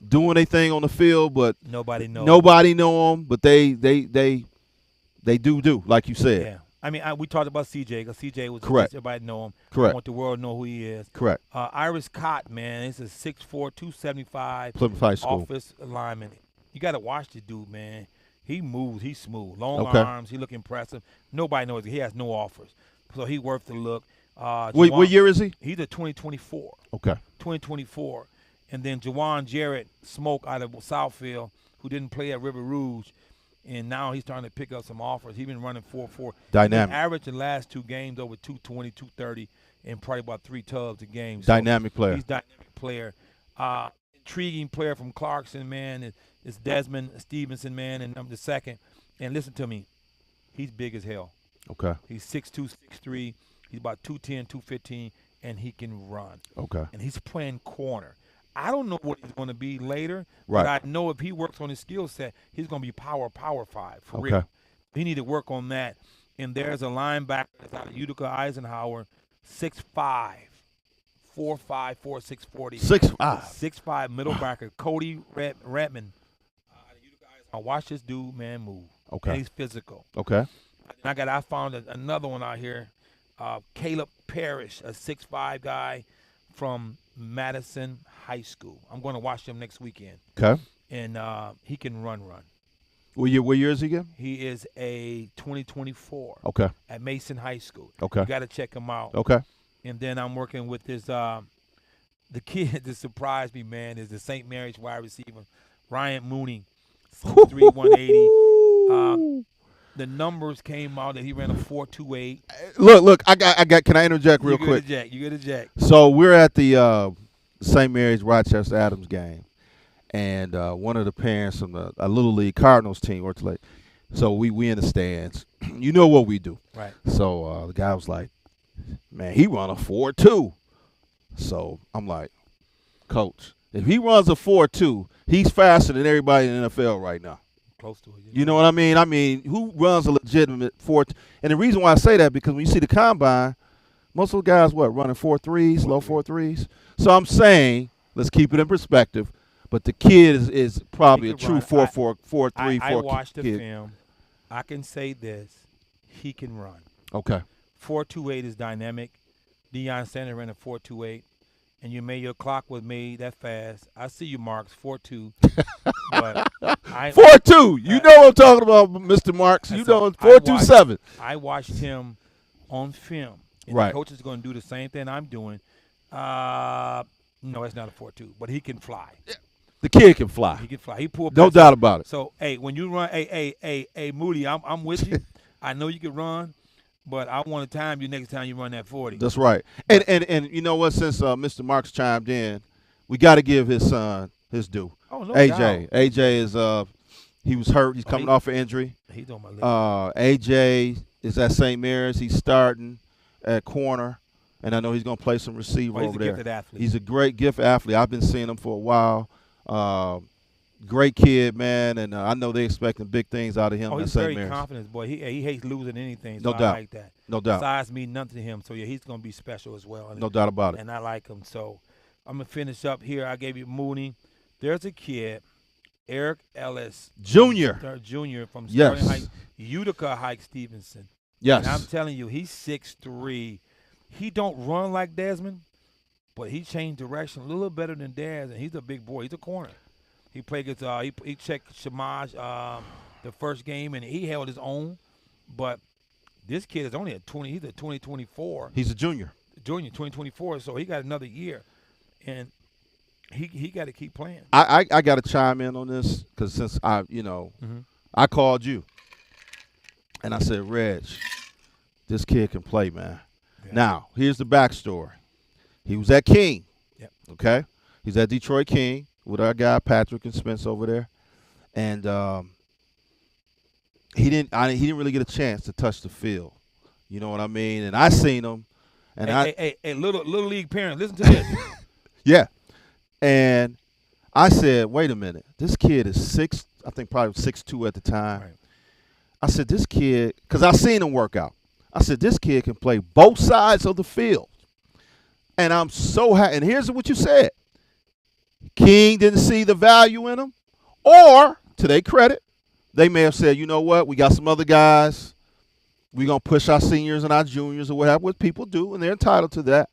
doing their thing on the field, but nobody knows. nobody know them. But they do like you said. Yeah. I mean, we talked about CJ because CJ was Correct. Everybody know him. Correct. I want the world to know who he is. Correct. Iris Cott, man, he's a 6'4", 275 Plymouth High School. office lineman. You got to watch the dude, man. He moves. He's smooth. Long Okay. arms. He look impressive. Nobody knows. He has no offers. So he worth the look. What year is he? He's a 2024. Okay. 2024. And then Jawan Jarrett Smoke out of Southfield, who didn't play at River Rouge, and now he's starting to pick up some offers. He's been running 4.4. Dynamic. Average the last 2 games over 220, 230, and probably about 3 tubs a game. So Dynamic player. he's a dynamic player. Intriguing player from Clarkson, man. It's Desmond Stevenson, man, and I'm the second. And listen to me, he's big as hell. Okay. He's 6'2", 6'3". He's about 210, 215, and he can run. Okay. And he's playing corner. I don't know what he's going to be later, Right. but I know if he works on his skill set, he's going to be power 5 for Okay. real. He need to work on that. And there's a linebacker that's out of Utica Eisenhower, 6'5", 4'5", 4'6", 40. 6'5". 6'5", middle backer, Cody Redman. I watch this dude, man, move. Okay. And he's physical. Okay. And I found another one out here, Caleb Parrish, a 6'5" guy from Madison High School. I'm going to watch him next weekend. Okay. And he can run. What year is he again? He is a 2024 Okay. at Mason High School. Okay. You got to check him out. Okay. And then I'm working with this, the kid that surprised me, man, is the St. Mary's wide receiver, Ryan Mooney, 6'3", 180. The numbers came out that he ran a 4.28. Look. I got. Can I interject real quick? You get a jack. So we're at the St. Mary's Rochester Adams game, and one of the parents from a Little League Cardinals team works late. So we in the stands. You know what we do. Right. So the guy was like, "Man, he run a 4.2." So I'm like, "Coach, if he runs a 4.2, he's faster than everybody in the NFL right now." Close to it. You know what I mean? I mean, who runs a legitimate 4? And the reason why I say that, because when you see the combine, most of the guys, running 4.3s, low 4.3s. So I'm saying, let's keep it in perspective. But the kid is probably a true 4.4, 4.3, 4 I watched the kid. film. I can say this: he can run. Okay. 4.28 is dynamic. Deion Sanders ran a 4.28, and you made your clock was made that fast. I see you, Marks, 4.2. But 4.2. You know what I'm talking about, Mr. Marks. You know it's 4.27. I watched him on film. And Right. The coach is going to do the same thing I'm doing. No, it's not a 4.2, but he can fly. The kid can fly. He can fly. He pulled. No past doubt about it. So, hey, when you run, hey, Moody, I'm with you. I know you can run, but I want to time you next time you run that 40. That's right. And you know what? Since Mr. Marks chimed in, we got to give his son his due. Oh, no AJ. doubt. AJ is he was hurt. He's coming off an injury. He's on my list. AJ is at St. Mary's. He's starting at corner, and I know he's going to play some receiver he's over a there. gifted athlete. He's a great gift athlete. I've been seeing him for a while. Great kid, man, and I know they're expecting big things out of him at he's St. very Mary's. confident, boy. He hates losing anything. So No doubt. I like that. No doubt. Size means nothing to him. So yeah, he's going to be special as well. No doubt about it. And I like him. So I'm gonna finish up here. I gave you Mooney. There's a kid, Eric Ellis Junior. Junior from Yes. Sterling Heights, Utica Heights, Stevenson. Yes. And I'm telling you, he's 6'3". He don't run like Desmond, but he changed direction a little better than Dez, and he's a big boy. He's a corner. He played against he checked Shamaj the first game, and he held his own. But This kid is only at 20. He's at 2024. He's a junior. Junior 2024. So he got another year, and he got to keep playing. I got to chime in on this because since I called you and I said, Reg, this kid can play, man. Yeah. Now, here's the backstory. He was at King. Yep. Okay? He's at Detroit King with our guy Patrick and Spence over there. And he didn't really get a chance to touch the field. You know what I mean? And I seen him. And hey, little league parents, listen to this. Yeah. And I said, wait a minute. This kid is I think probably 6'2" at the time. Right. I said, this kid, because I seen him work out. I said, this kid can play both sides of the field. And I'm so happy. And here's what you said. King didn't see the value in him. Or, to their credit, they may have said, you know what, we got some other guys. We're going to push our seniors and our juniors or whatever, what people do, and they're entitled to that.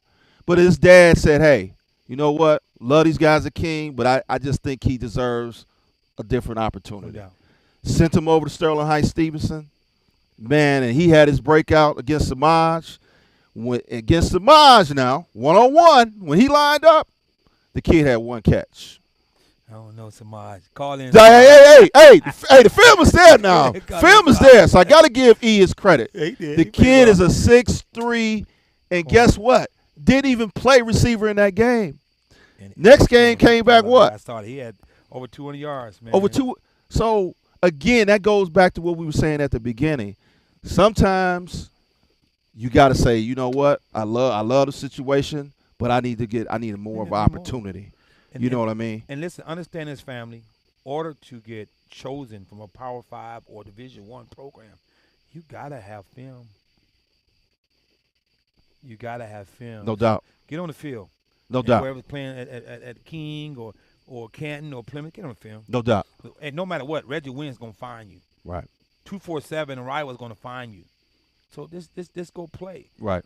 But his dad said, hey, you know what, love these guys at King, but I just think he deserves a different opportunity. No doubt. Sent him over to Sterling Heights Stevenson. Man, and he had his breakout against Samaj. Against Samaj now, one-on-one, when he lined up, the kid had one catch. I don't know, Samaj. Call in. Hey, the film is there now. Film is there, so I got to give E his credit. He did. The kid is a 6'3", and guess what? Didn't even play receiver in that game. Next game came back what? I started. He had over 200 yards, man. Over 2. So, again, that goes back to what we were saying at the beginning. Sometimes you got to say, you know what? I love the situation, but I need more of an opportunity. You know what I mean? And listen, understand this, family. In order to get chosen from a Power 5 or Division I program, you got to have film. You got to have film. No doubt. Get on the field. No doubt. Whoever's playing at King or Canton or Plymouth, get on the field. No doubt. And no matter what, Reggie Wynn's going to find you. Right. 247 and Ryan was going to find you. So this go play. Right.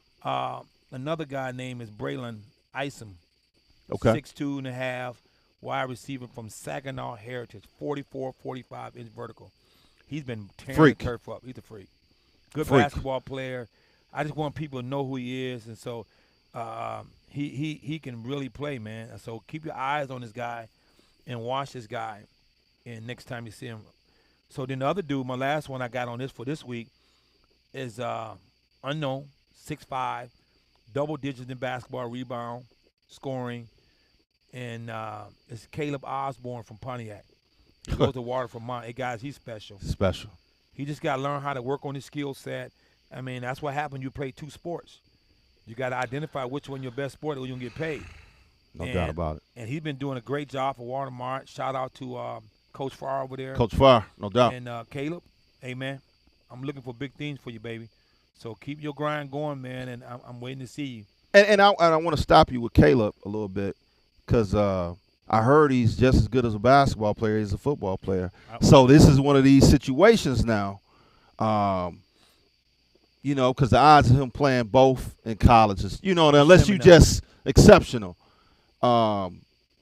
Another guy named is Braylon Isom. Okay. 6'2.5", wide receiver from Saginaw Heritage, 44, 45-inch vertical. He's been tearing the turf up. He's a freak. Good basketball player. I just want people to know who he is, and so he can really play, man. So keep your eyes on this guy and watch this guy, and next time you see him. So then the other dude, my last one I got on this for this week, is unknown, 6'5", double digits in basketball, rebound, scoring, and it's Caleb Osborne from Pontiac. He goes to water from Mont. Hey, guys, he's special. Special. He just got to learn how to work on his skill set. I mean, that's what happened. You play two sports. You got to identify which one your best sport or you're going to get paid. No doubt about it. And he's been doing a great job for Watermart. Shout out to Coach Farr over there. Coach Farr, no doubt. And Caleb, hey, man, I'm looking for big things for you, baby. So keep your grind going, man, and I'm waiting to see you. And I want to stop you with Caleb a little bit because I heard he's just as good as a basketball player as a football player. So this is one of these situations now, because the odds of him playing both in college is, unless you just exceptional. What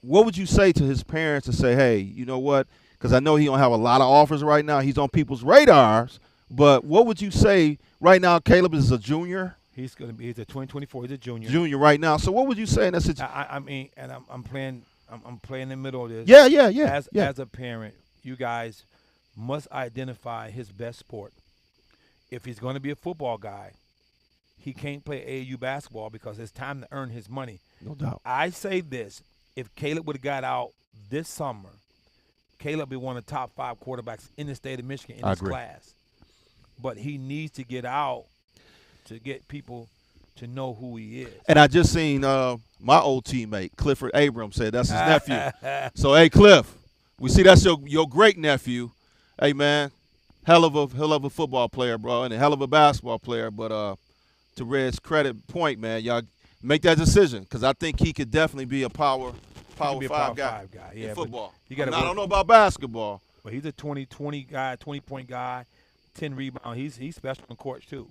would you say to his parents to say, hey, you know what? Because I know he don't have a lot of offers right now. He's on people's radars. But what would you say right now? Caleb is a junior. He's a 2024. He's a junior. Junior right now. So what would you say in that situation? I mean, and I'm playing in the middle of this. Yeah. As a parent, you guys must identify his best sport. If he's going to be a football guy, he can't play AAU basketball because it's time to earn his money. No doubt. I say this: if Caleb would have got out this summer, Caleb would be one of the top 5 quarterbacks in the state of Michigan in his class. But he needs to get out to get people to know who he is. And I just seen my old teammate, Clifford Abrams, said that's his nephew. So, hey, Cliff, we see that's your great nephew. Hey, man, hell of a football player, bro, and a hell of a basketball player. But to Red's credit point, man, y'all make that decision because I think he could definitely be a power 5 guy in football. I don't know about basketball. But he's a 20 guy, 20-point guy, 10 rebounds. He's special in court too,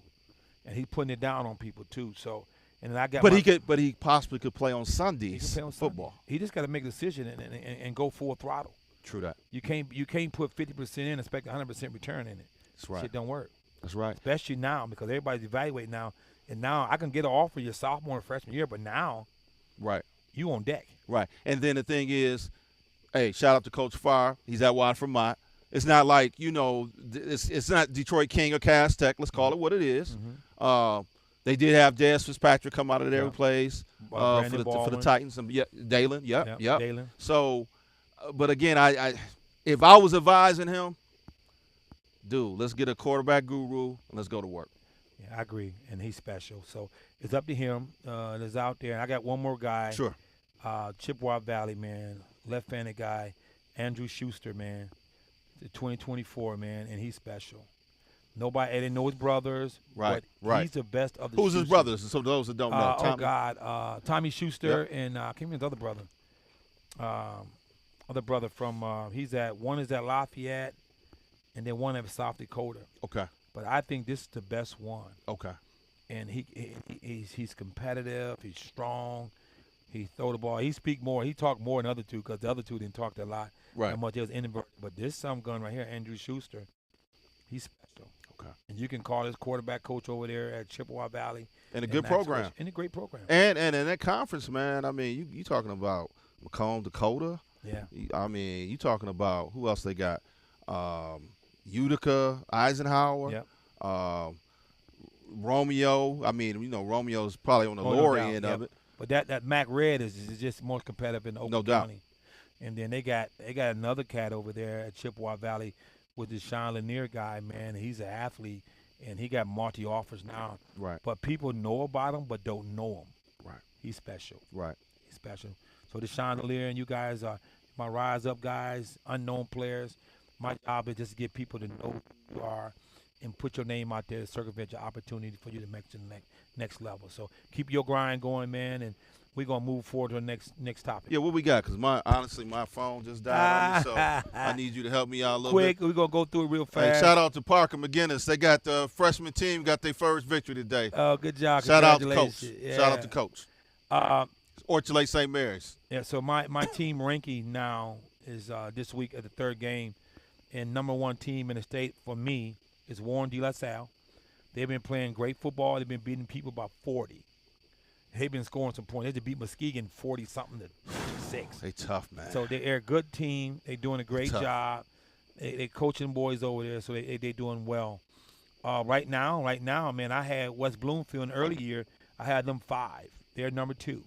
and he's putting it down on people too. So, and then I got. But he possibly could play on Sundays. Play on football. Sunday. He just got to make a decision and go full throttle. True that. You can't put 50% in and expect 100% return in it. That's right. Shit don't work. That's right. especially now because everybody's evaluating now. And now I can get an offer your sophomore and freshman year, but now Right. you on deck. Right. And then the thing is, hey, shout out to Coach Farr. He's at Wine Vermont. It's not like, it's not Detroit King or Cass Tech. Let's call it what it is. They did have Dez Fitzpatrick come out of there who plays for the Titans. Dalen. Yep. Dalen. So, but again, I if I was advising him, dude, let's get a quarterback guru and let's go to work. Yeah, I agree, and he's special. So it's up to him. It's out there. And I got one more guy. Sure. Chippewa Valley, man, left-handed guy, Andrew Schuster, man, the 2024, man, and he's special. Nobody, they know his brothers, right? He's the best of the. Who's his brothers? So those that don't know, Tommy Schuster and I can't remember his other brother. Other brother from one is at Lafayette, and then one at South Dakota. Okay. But I think this is the best one. Okay. And he's competitive. He's strong. He throw the ball. He speak more. He talk more than the other two because the other two didn't talk that lot. Right. That much. It was introverted. But this some gun right here, Andrew Schuster, he's special. Okay. And you can call his quarterback coach over there at Chippewa Valley. And a good program. And a great program. And in that conference, man, I mean, you talking about Macomb, Dakota. Yeah. I mean, you talking about who else they got? Utica, Eisenhower. Yep. Romeo. I mean, Romeo's probably on the lower end of it. But that Mac Red is just more competitive in Oakland County. And then they got another cat over there at Chippewa Valley with this Sean Lanier guy, man. He's an athlete, and he got multi offers now. Right. But people know about him, but don't know him. Right. He's special. Right. He's special. So the Sean Lanier and you guys are my rise up guys, unknown players. My job is just to get people to know who you are and put your name out there to circumvent your opportunity for you to make to the next level. So keep your grind going, man, and we're going to move forward to the next topic. Yeah, what we got? Because honestly, my phone just died on me, so I need you to help me out a little bit. Quick, we're going to go through it real fast. Hey, shout out to Parker McGinnis. They got the freshman team, got their first victory today. Oh, good job. Shout out to Coach. Yeah. Shout out to Coach. Orchard Lake St. Mary's. Yeah, so my team ranking now is this week at the third game, and number one team in the state for me is Warren De La Salle. They've been playing great football. They've been beating people by 40. They've been scoring some points. They just beat Muskegon 40-something to 6. They tough, man. So they're a good team. They're doing a great job. They coaching boys over there, so they doing well. Right now, man, I had West Bloomfield in the early year. I had them 5. They're number 2.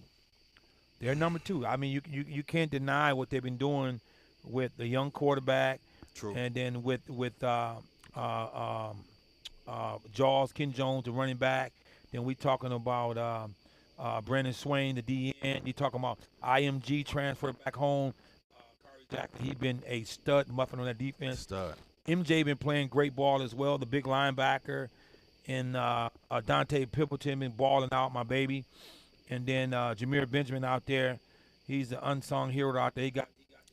I mean, you can't deny what they've been doing with the young quarterback. True. And then with Ken Jones, the running back. Then we talking about Brandon Swain, the DN. You talking about IMG transfer back home. He's been a stud muffin on that defense. Stud. MJ been playing great ball as well, the big linebacker. And Dante Pippleton been balling out, my baby. And then Jameer Benjamin out there. He's the unsung hero out there.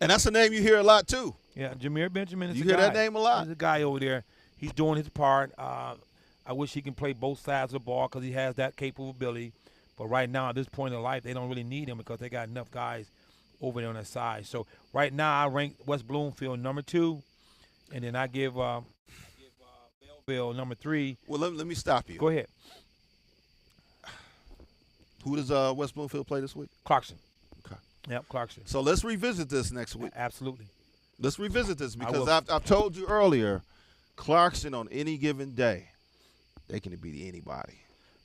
And that's a name you hear a lot, too. Yeah, Jameer Benjamin is You hear that name a lot? There's a guy over there. He's doing his part. I wish he can play both sides of the ball because he has that capability. But right now, at this point in life, they don't really need him because they got enough guys over there on that side. So right now, I rank West Bloomfield number 2, and then I give Belleville number 3. Well, let me stop you. Go ahead. Who does West Bloomfield play this week? Clarkson. Okay. Yep, Clarkson. So let's revisit this next week. Absolutely. Let's revisit this because I've told you earlier, Clarkson on any given day, they can beat anybody.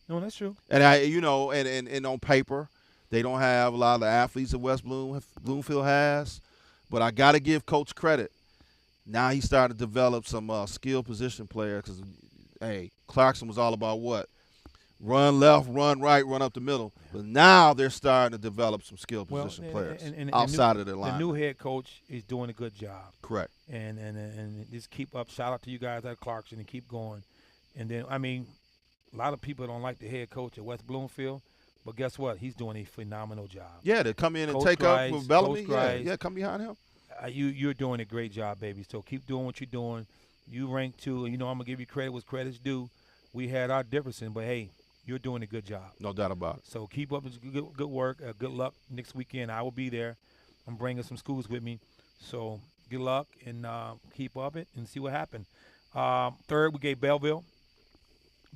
No, that's true. And and on paper, they don't have a lot of the athletes that West Bloomfield has, but I got to give Coach credit. Now he's starting to develop some skill position players because, hey, Clarkson was all about what? Run left, run right, run up the middle. But now they're starting to develop some skill position players outside of their line. The new head coach is doing a good job. Correct. And just keep up. Shout out to you guys at Clarkson and keep going. And then, I mean, a lot of people don't like the head coach at West Bloomfield, but guess what? He's doing a phenomenal job. Yeah, to come in and Coach take Grice, up with Bellamy. Coach Yeah, come behind him. You're doing a great job, baby. So keep doing what you're doing. You rank 2. And, I'm going to give you credit where credit's due. We had our differences, but, hey, you're doing a good job. No doubt about it. So keep up good work. Good luck next weekend. I will be there. I'm bringing some schools with me. So good luck and keep up it and see what happens. Third, we gave Belleville.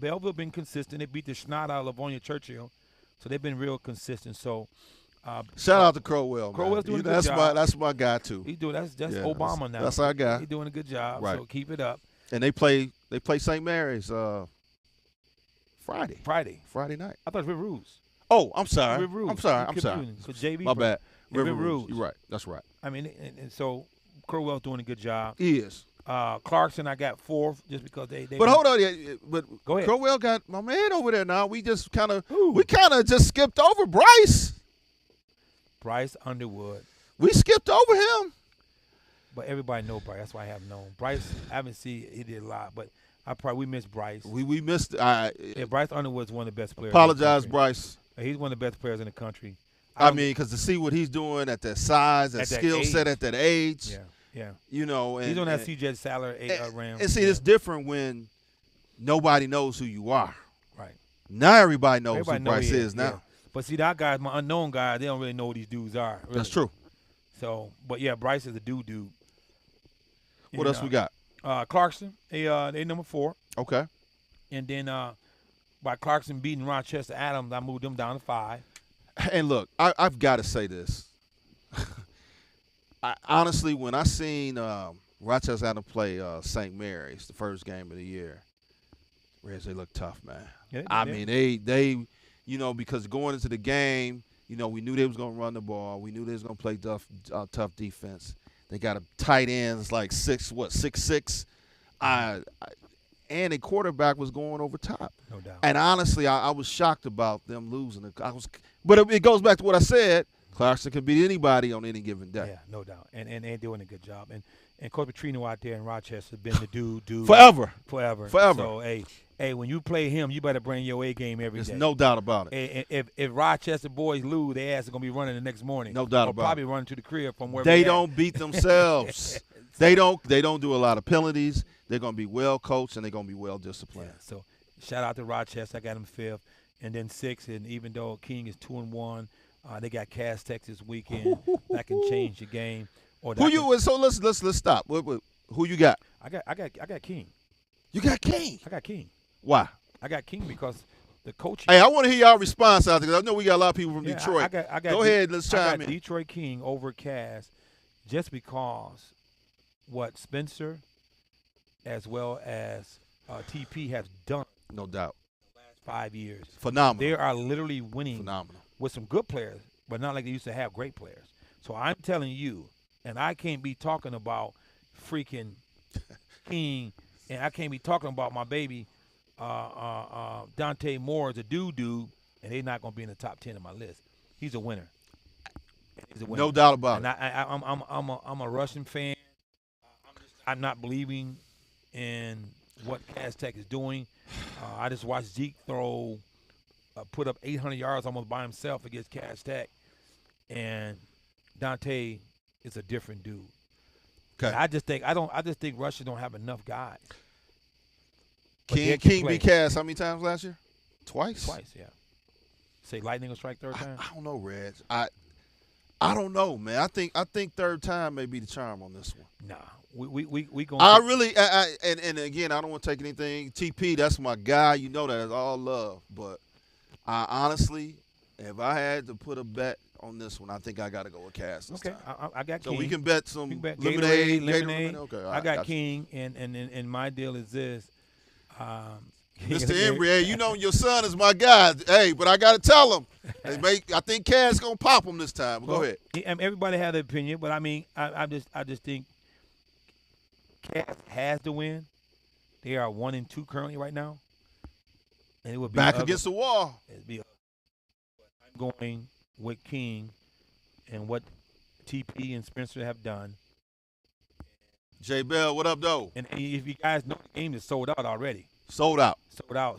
Belleville been consistent. They beat the snot out of Livonia Churchill, so they've been real consistent. So Shout out to Crowell. Crowell's Man. doing a good job. That's my guy too. He's doing that's Yeah, Obama now. That's our guy. He's doing a good job. Right. So keep it up. And they play St. Mary's Friday night. I thought it was River Rouge. Oh, I'm sorry. River Rouge. I'm sorry. I'm confusing. For JV. My bad. River River Rouge. Rouge. You're right. That's right. I mean, and so Crowell's doing a good job. He is. Clarkson, I got 4th just because they. But hold on, but Go ahead. Crowell got my man over there now. We just kind of just skipped over Bryce. Bryce Underwood. We skipped over him. But everybody know Bryce. That's why I have known Bryce. I haven't seen he did a lot, but we missed Bryce. We missed. Bryce Underwood's one of the best players. Apologize, Bryce. He's one of the best players in the country. I mean, because to see what he's doing at that size, that skill set, at that age. Yeah. You know, and he's on that CJ salary round. And see, it's different when nobody knows who you are. Right. Now everybody knows who Bryce is now. Yeah. But see, that guy's my unknown guy. They don't really know who these dudes are. Really. That's true. So, but yeah, Bryce is a dude. What else we got? Clarkson, they number 4. Okay. And then by Clarkson beating Rochester Adams, I moved them down to 5. And look, I've got to say this. Honestly, when I seen Rochester Adams play St. Mary's, the first game of the year, Reds, they look tough, man. Yeah, I mean, they because going into the game, we knew they was going to run the ball. We knew they was going to play tough defense. They got a tight end, it's like 6'6". And a quarterback was going over top. No doubt. And honestly, I was shocked about them losing. But it goes back to what I said. Clarkson can beat anybody on any given day. Yeah, no doubt. And they're doing a good job. And Coach Petrino out there in Rochester has been the dude. Forever. So, hey, when you play him, you better bring your A game every day. There's no doubt about it. If Rochester boys lose, their ass is going to be running the next morning. No doubt about it. Probably running to the crib from where they don't beat themselves. They don't do a lot of penalties. They're going to be well coached, and they're going to be well disciplined. Yeah, so shout out to Rochester. I got them 5th. And then 6th, and even though King is 2-1, they got Cass Tech this weekend. That can change the game. So let's stop. Who you got? I got King. You got King. I got King. Why? I got King because the coach. Hey, I want to hear y'all response out there because I know we got a lot of people from Detroit. I got Go ahead, let's chime in. I got Detroit King over Cass just because what Spencer as well as TP has done. No doubt. The last 5 years. Phenomenal. They are literally winning. Phenomenal. With some good players, but not like they used to have great players. So I'm telling you, and I can't be talking about freaking King, and I can't be talking about my baby Dante Moore is a dude, and they're not going to be in the top 10 of my list. He's a winner. No doubt about it. I'm a Russian fan. I'm not believing in what Cass Tech is doing. I just watched Zeke throw. Put up 800 yards almost by himself against Cass Tech, and Dante is a different dude. Okay. I just think Russia don't have enough guys. King beat Cass how many times last year? Twice, yeah. Say Lightning will strike third time? I don't know, Reds. I don't know, man. I think third time may be the charm on this one. Nah. We going I really and again, I don't want to take anything. TP, that's my guy. You know that. It's all love. But I honestly, if I had to put a bet on this one, I think I got to go with Cass this time. I got King. So we can bet some lemonade. Okay, I got King, and my deal is this. Mr. Embry, you know your son is my guy. Hey, but I got to tell him. I think Cass going to pop him this time. Go ahead. Everybody had an opinion, but I mean, I just think Cass has to win. They are 1-2 currently right now. And it would be back against the wall. It'd be I'm going with King and what TP and Spencer have done. J Bell, what up, though? And if you guys know, the game is sold out already. Sold out.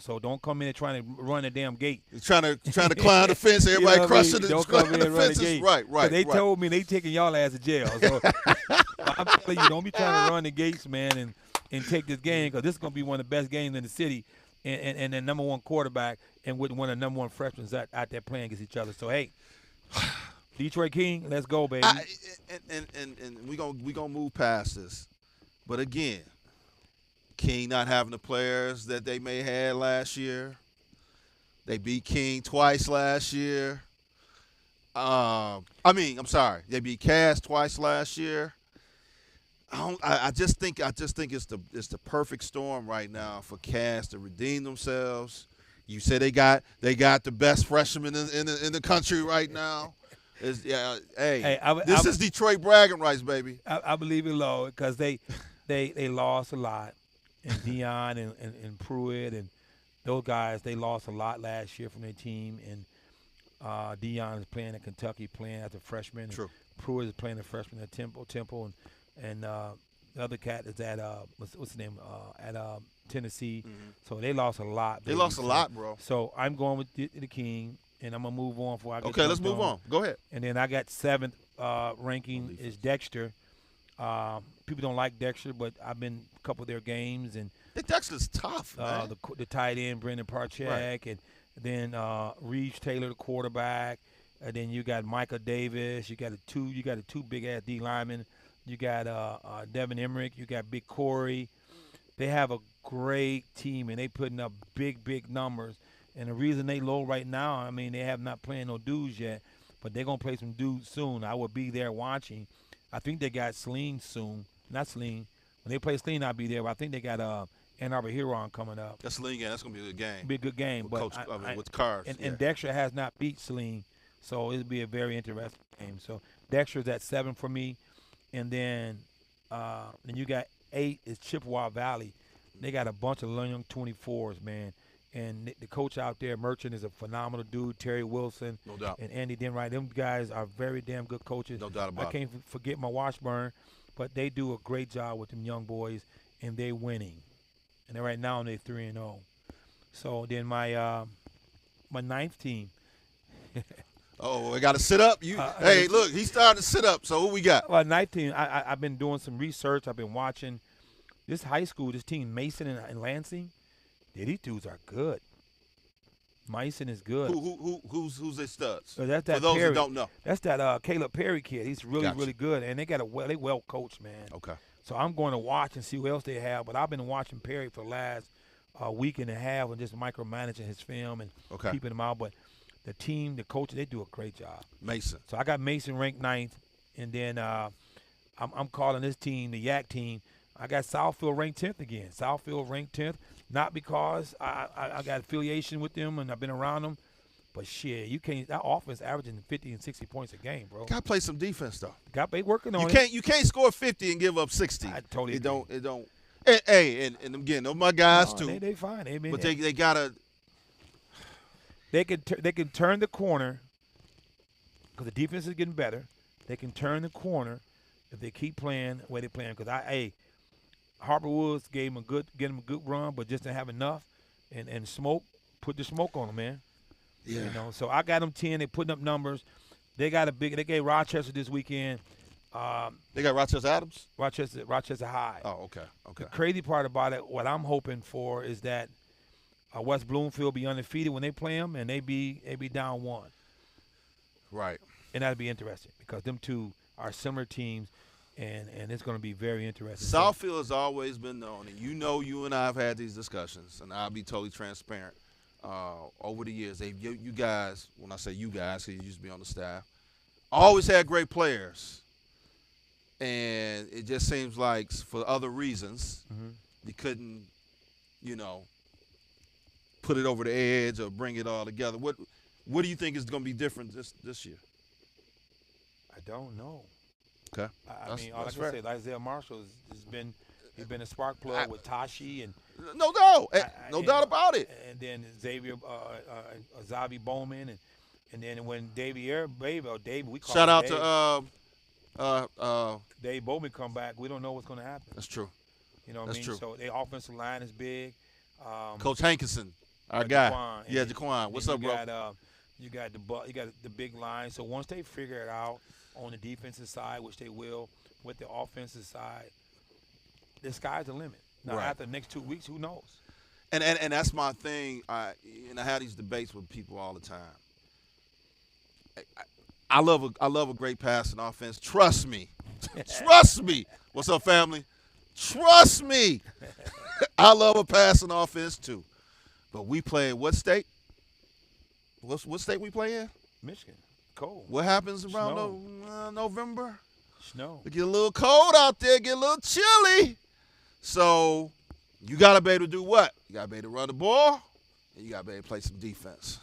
So don't come in and trying to run the damn gate. Trying to climb the fence. Everybody crushing it. Don't come in and run the gate. Right. They told me they taking y'all ass to jail. So I'm telling you, don't be trying to run the gates, man, and take this game because this is going to be one of the best games in the city. And the number one quarterback and with one of the number one freshmen out there playing against each other. So, hey, Detroit King, let's go, baby. And we gonna move past this. But, again, King not having the players that they may had last year. They beat King twice last year. I'm sorry. They beat Cass twice last year. I just think it's the perfect storm right now for Cass to redeem themselves. You say they got the best freshman in the country right now. Hey, This is Detroit bragging rights, baby. I believe it low because they lost a lot, and Dion and Pruitt and those guys, they lost a lot last year from their team, and Dion is playing at Kentucky, playing as a freshman. True. Pruitt is playing a freshman at Temple, and the other cat is at what's his name at Tennessee. Mm-hmm. So they lost a lot. They baby. lost a lot, bro. So I'm going with the King, and I'm gonna move on before I get. Okay, let's jumped move on. Go ahead. And then I got seventh ranking is Dexter. People don't like Dexter, but I've been a couple of their games, and Dexter's tough, man. the tight end Brendan Parchak, Right. and then Reeves Taylor, the quarterback, and then you got Micah Davis. You got a two big ass D linemen. You got Devin Emmerich. You got Big Corey. They have a great team, and they putting up big numbers. And the reason they low right now, I mean, they have not playing no dudes yet, but they're gonna play some dudes soon. I will be there watching. I think they got Sleen soon. Not Sleen. When they play Sleen, I'll be there. But I think they got Ann Arbor Huron coming up. That's the league game. That's gonna be a good game. Be a good game. With But Coach, with Cars. and Dexter has not beat Celine, so it'll be a very interesting game. So Dexter's at 7 for me, and then you got 8 is Chippewa Valley. They got a bunch of young 24s, man. And the coach out there, Merchant, is a phenomenal dude. Terry Wilson No doubt. and Andy Denwright. Them guys are very damn good coaches. No doubt about I can't forget my Washburn, but they do a great job with them young boys, and they winning. And then right now they're 3-0. So then my ninth team. Oh, we got to sit up. Hey, look, he's starting to sit up. So who we got? Well, ninth team. I've been doing some research. I've been watching this high school. This team, Mason and Lansing. Yeah, these dudes are good. Mason is good. Who's their studs? So that's that For those Perry. who don't know. That's that Caleb Perry kid. He's really Gotcha. really good, and they got they well coached, man. Okay. So I'm going to watch and see who else they have. But I've been watching Perry for the last week and a half and just micromanaging his film and Okay. keeping him out. But the team, the coach, they do a great job. Mason. So I got Mason ranked 9th, and then I'm calling this team the Yak team. I got Southfield ranked 10th again. Southfield ranked 10th, not because I got affiliation with them and I've been around them, but shit, you can't. That offense averaging 50 and 60 points a game, bro. Got to play some defense though. They working on it. You can't score 50 and give up 60. I totally It agree. don't. Hey, and again, those my guys too. They fine. But they gotta. They can turn the corner because the defense is getting better. They can turn the corner if they keep playing the way they're playing. Because Harper Woods gave him a good run, but just didn't have enough. And smoke, put the smoke on them, man. Yeah. You know, so I got them 10. They putting up numbers. They gave Rochester this weekend. They got Rochester Adams. Rochester High. Oh, okay. The crazy part about it, what I'm hoping for is that West Bloomfield be undefeated when they play them, and they be down 1. Right. And that'd be interesting because them two are similar teams, and it's going to be very interesting. Southfield has always been known, and you and I have had these discussions, and I'll be totally transparent. Over the years, you guys, when I say you guys, 'cause you used to be on the staff, always had great players, and it just seems like for other reasons, you couldn't, put it over the edge or bring it all together. What do you think is going to be different this year? I don't know. Okay. I mean, all I can say is Isaiah Marshall he's been a spark plug with Tashi and No doubt. No doubt about it. and then Xavier Zavi Bowman and then when Davey we call Shout him out Dave. to Dave Bowman come back. We don't know what's going to happen. that's true. You know what I That's mean? true. So their offensive line is big. Coach Hankinson, our guy. Jaquan. Yeah, And Jaquan. then What's up, bro? You got the big line. So once they figure it out on the defensive side, which they will, with the offensive side, the sky's the limit. Now Right. after the next 2 weeks, who knows? And that's my thing. I have these debates with people all the time. I love a great passing offense. Trust me. Trust me. What's up, family? Trust me. I love a passing offense too. But we play in what state? What state we play in? Michigan, cold, What happens around Snow. November? snow. It get a little cold out there, get a little chilly. So you gotta be able to do what? You gotta be able to run the ball, and you gotta be able to play some defense.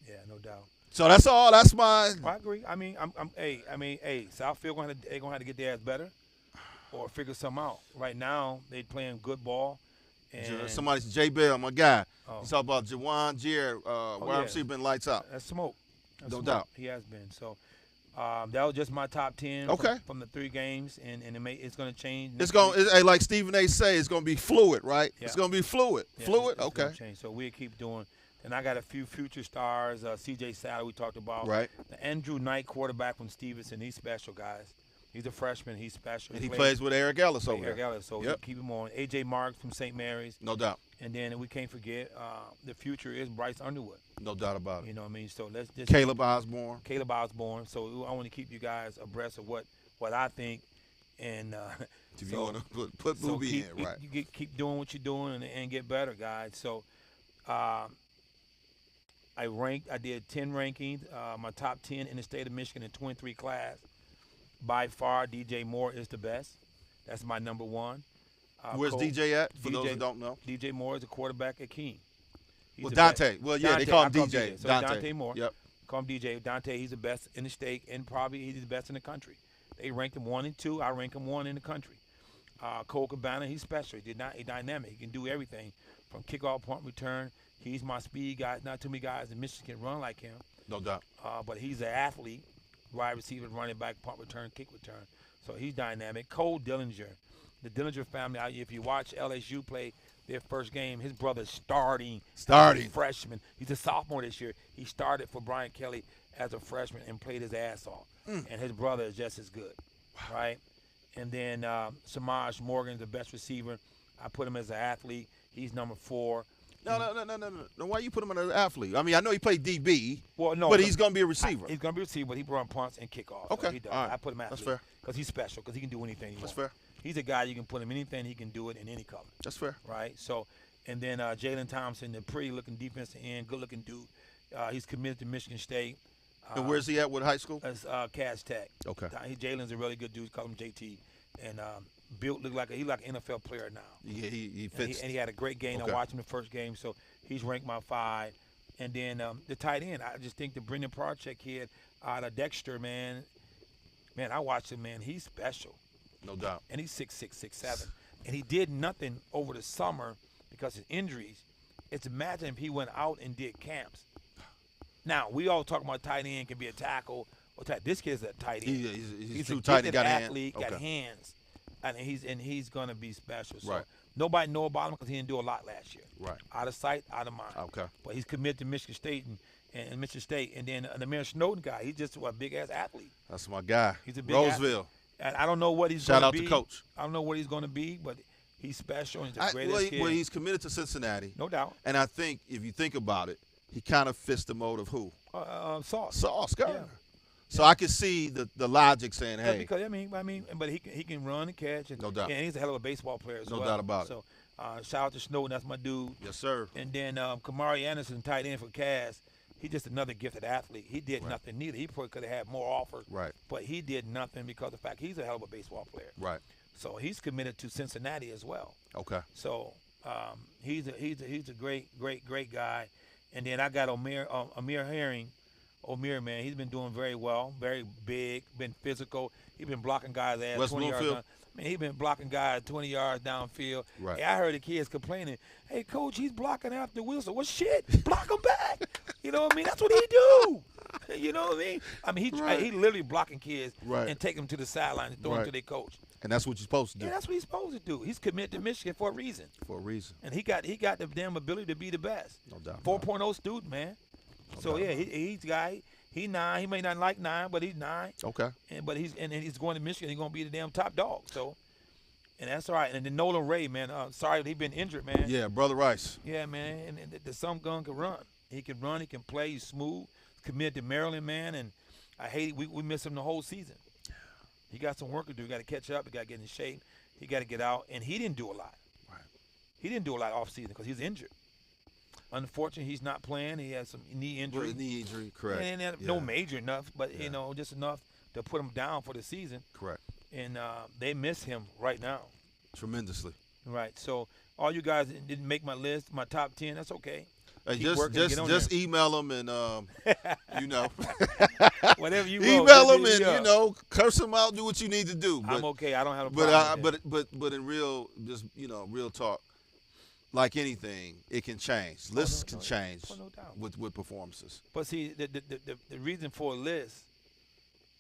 Yeah, no doubt. So that's all. That's my. I agree. I mean, Southfield they're gonna have to get their ass better, or figure something out. Right now, they playing good ball, and Somebody's J Bell, my guy. Oh. He's talking about Jawan Jared. Wide yeah. receiver been lights out. that's smoke. That's No smoke. doubt. He has been. So that was just my top 10 Okay. from the 3 games, and it's gonna change. It's next going week. to like Stephen A. say, it's going to be fluid, right? Yeah. It's going to be fluid. Yeah, Fluid. it's gonna Okay. change. So we'll keep doing. And I got a few future stars. C.J. Satter we talked about. Right. The Andrew Knight quarterback from Stevenson. He's special, guys. He's a freshman. He's special. And he plays with Eric Ellis over Eric there. Ellis, so Yep. keep him on. A.J. Marks from St. Mary's. No doubt. And then we can't forget the future is Bryce Underwood. No doubt about it. You know what I mean? So let's just Caleb Osborne. Caleb Osborne. So I want to keep you guys abreast of what I think, and If you want to put Booby in, right? keep doing what you're doing and get better, guys. So I did 10 rankings. My top 10 in the state of Michigan in 23 class. By far, DJ Moore is the best. That's my number one. Where's DJ at? For those DJ that don't know. DJ Moore is a quarterback at Keene. He's Well, the Dante. best. Well, yeah, Dante, they call I him DJ. So Dante. Dante Moore. Yep. Call him DJ. Dante, he's the best in the state, and probably he's the best in the country. They ranked him 1 and 2. I rank him 1 in the country. Cole Cabana, he's special. He's dynamic. He can do everything from kickoff, punt return. He's my speed guy. Not too many guys in Michigan can run like him. No doubt. But he's an athlete, wide receiver, running back, punt return, kick return. So he's dynamic. Cole Dillinger, the Dillinger family. If you watch LSU play their first game, his brother's starting. As a freshman. He's a sophomore this year. He started for Brian Kelly as a freshman and played his ass off. And his brother is just as good, right? And then Samaj Morgan, the best receiver. I put him as an athlete. He's number 4. No. Why you put him as an athlete? I mean, I know he played DB, Well, no, but he's going to be a receiver. He's going to be a receiver, but he run punts and kickoffs. Okay, So he does. all right. I put him athlete. That's fair. Because he's special, because he can do anything he That's wants. fair. He's a guy you can put him anything, he can do it in any color, That's fair. right? So, and then Jalen Thompson, the pretty-looking defensive end, good-looking dude. He's committed to Michigan State. And where's he at with high school? That's Cass Tech. Okay. Jalen's a really good dude. Call him JT. And built look like an NFL player now. Yeah, he And fits. he had a great game. Okay. I watched him the first game, so he's ranked my 5. And then the tight end, I just think the Brendan Parchek kid out of Dexter, man, I watched him, man. He's special. No doubt. And he's 6'6", 6'7". And he did nothing over the summer because of injuries. It's imagine if he went out and did camps. Now, we all talk about tight end can be a tackle. This kid's a tight end. He's a true tight end. gifted Got athlete, hands. got Okay. hands. And he's going to be special. So Right. nobody know about him because he didn't do a lot last year. Right. Out of sight, out of mind. Okay. But he's committed to Michigan State and Michigan State. And then the Mayor Snowden guy, he's just a big-ass athlete. That's my guy. He's a big Roseville. And I don't know what he's Shout going out to be. to Coach. I don't know what he's going to be, but he's special. He's the greatest kid. Well, he's committed to Cincinnati. No doubt. And I think if you think about it, he kind of fits the mold of who? Sauce. Sauce Gardner. Yeah. So I can see the logic saying, Yeah, hey, because but he can run and catch. And, No doubt. And he's a hell of a baseball player as No well. doubt about it. So shout out to Snowden. That's my dude. yes, sir. And then Kamari Anderson, tight end for Cass. He's just another gifted athlete. He did nothing neither. He probably could have had more offers. Right. But he did nothing because of the fact he's a hell of a baseball player. Right. So he's committed to Cincinnati as well. Okay. So he's a great guy. And then I got Amir Herring. Amir, man, he's been doing very well, very big, been physical. He's been blocking guys' ass West 20 yards Bloomfield? down. Man, he's been blocking guys 20 yards downfield. Right. Hey, I heard the kids complaining, hey, Coach, he's blocking after Wilson. Well, shit, block him back. You know what I mean? That's what he do. You know what I mean? I mean, he literally blocking kids Right. and take them to the sideline and throw them Right. to their coach. And that's what you're supposed to do Yeah, that's what he's supposed to do. He's committed to Michigan for a reason. for a reason. And he got the damn ability to be the best. No doubt. 4.0 student, man. So, doubt. yeah, he's guy. He 9. He may not like 9, but he's 9. Okay. But he's going to Michigan. He's going to be the damn top dog. So, and that's all right. And then Nolan Ray, man. Sorry he been injured, man. Yeah, Brother Rice. Yeah, man. And the some gun can run. He can run. He can play. He's smooth. He's committed to Maryland, man. And I hate it. We miss him the whole season. He got some work to do. He got to catch up. He got to get in shape. He got to get out. And he didn't do a lot. Right. He didn't do a lot off season because he's injured. Unfortunately, he's not playing. He has some knee injury. Knee injury, correct. And no major enough, but just enough to put him down for the season. Correct. And they miss him right now. Tremendously. Right. So all you guys didn't make my list, my top 10. That's okay. Hey, just email them and whatever you email them and curse them out. Do what you need to do. But, I'm okay. I don't have a problem. But in real, just real talk. Like anything, it can change. Lists can change no doubt. with performances. But see, the reason for a list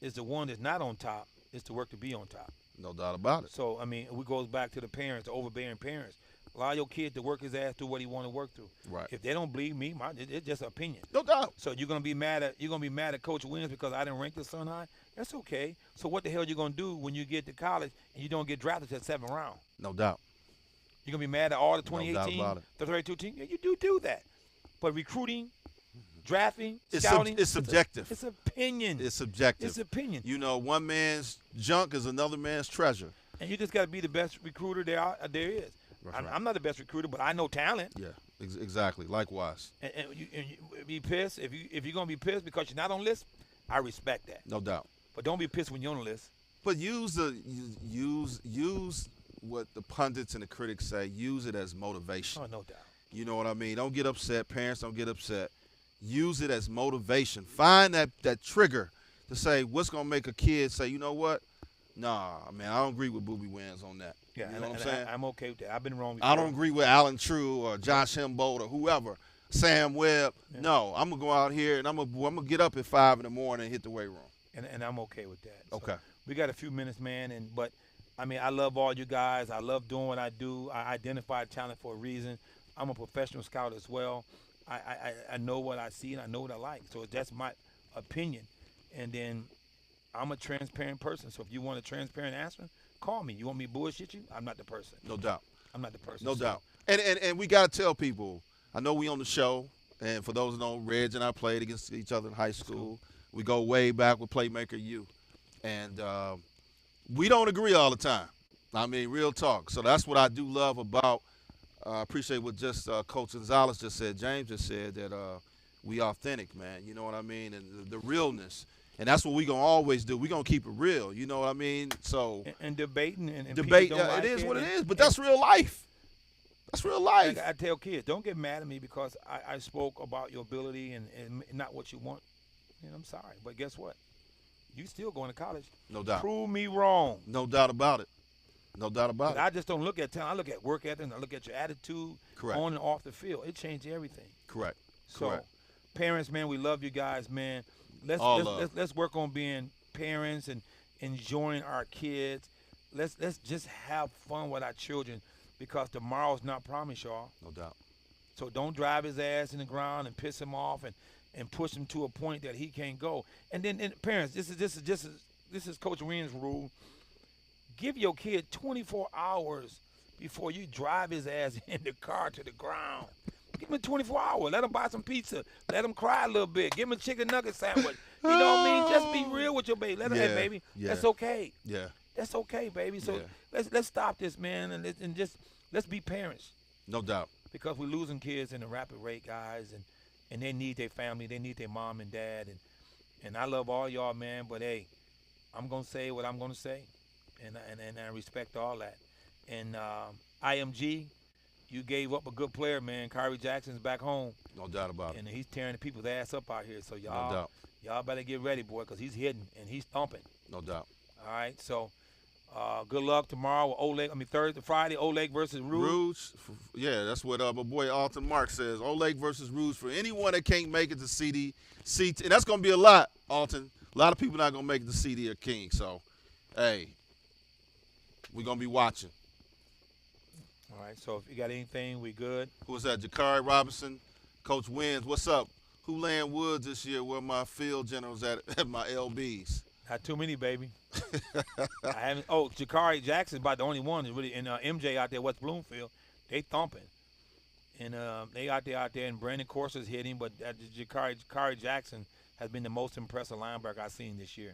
is the one that's not on top is to work to be on top. No doubt about it. So, I mean, it goes back to the parents, the overbearing parents. Allow your kid to work his ass through what he want to work through. Right. If they don't believe me, it's just an opinion. No doubt. So you're gonna be mad at Coach Williams because I didn't rank the son high? That's okay. So what the hell you gonna do when you get to college and you don't get drafted to the 7th round? No doubt. You're going to be mad at all the 2018, no doubt about it. the 32 team? Yeah, you do that. But recruiting, drafting, scouting. It's subjective. It's opinion. It's subjective. It's opinion. One man's junk is another man's treasure. And you just got to be the best recruiter there is. I'm not the best recruiter, but I know talent. Yeah, exactly. Likewise. And you be pissed. If you're going to be pissed because you're not on the list, I respect that. No doubt. But don't be pissed when you're on the list. But use what the pundits and the critics say, use it as motivation. Oh, no doubt. You know what I mean? Don't get upset. Parents don't get upset. Use it as motivation. Find that trigger to say what's going to make a kid say, you know what? Nah, man, I don't agree with Boobie Wins on that. Yeah, you know what I'm saying? I'm okay with that. I've been wrong before. I don't agree with Alan True or Josh Hembold or whoever, Sam Webb. Yeah. No, I'm going to go out here and I'm going to get up at 5 in the morning and hit the weight room. And I'm okay with that. So okay. We got a few minutes, man, but I mean, I love all you guys. I love doing what I do. I identify talent for a reason. I'm a professional scout as well. I know what I see and I know what I like. So that's my opinion. And then I'm a transparent person. So if you want a transparent answer, call me. You want me to bullshit you? I'm not the person. No doubt. I'm not the person. No doubt. And we got to tell people, I know we on the show, and for those who know, Reg and I played against each other in high school. We go way back with Playmaker U. And we don't agree all the time. I mean, real talk. So that's what I do love about. I appreciate what just Coach Gonzalez just said. James just said that we authentic, man. You know what I mean? And the realness. And that's what we going to always do. we going to keep it real. You know what I mean? So and debating and debate. It is what it is. But that's real life. That's real life. I tell kids, don't get mad at me because I spoke about your ability and not what you want. And I'm sorry. But guess what? You still going to college. No doubt. Prove me wrong. No doubt about it. No doubt about it. I just don't look at talent. I look at work ethic and I look at your attitude. Correct. On and off the field. It changed everything. Correct. So, correct. Parents, man, we love you guys, man. Let's work on being parents and enjoying our kids. Let's just have fun with our children because tomorrow's not promised, y'all. No doubt. So don't drive his ass in the ground and piss him off and push him to a point that he can't go. And then parents, this is Coach Williams' rule. Give your kid 24 hours before you drive his ass in the car to the ground. Give him 24 hours. Let him buy some pizza. Let him cry a little bit. Give him a chicken nugget sandwich. You know what I mean? Just be real with your baby. Let him, hey, baby, that's okay. Yeah. That's okay, baby. So let's stop this, man, and just let's be parents. No doubt. Because we're losing kids in a rapid rate, guys, and they need their family. They need their mom and dad. And I love all y'all, man. But, hey, I'm going to say what I'm going to say, and I respect all that. And IMG, you gave up a good player, man. Kyrie Jackson's back home. No doubt about it. And he's tearing the people's ass up out here. So, y'all better get ready, boy, because he's hitting and he's thumping. No doubt. All right, so good luck tomorrow with Friday, Oleg versus Rouge. Yeah, that's what my boy Alton Mark says. Oleg versus Rouge for anyone that can't make it to CD. And that's going to be a lot, Alton. A lot of people not going to make it to CD or King. So, hey, we're going to be watching. All right, so if you got anything, we good. Who was that? Jakari Robinson, Coach Wins. What's up? Who laying woods this year where my field generals at my LBs? Not too many, baby. I haven't. Oh, Jakari Jackson's about the only one that's really. And MJ out there, West Bloomfield, they thumping. And they out there, and Brandon Corser's hitting, but Jakari Jackson has been the most impressive linebacker I've seen this year.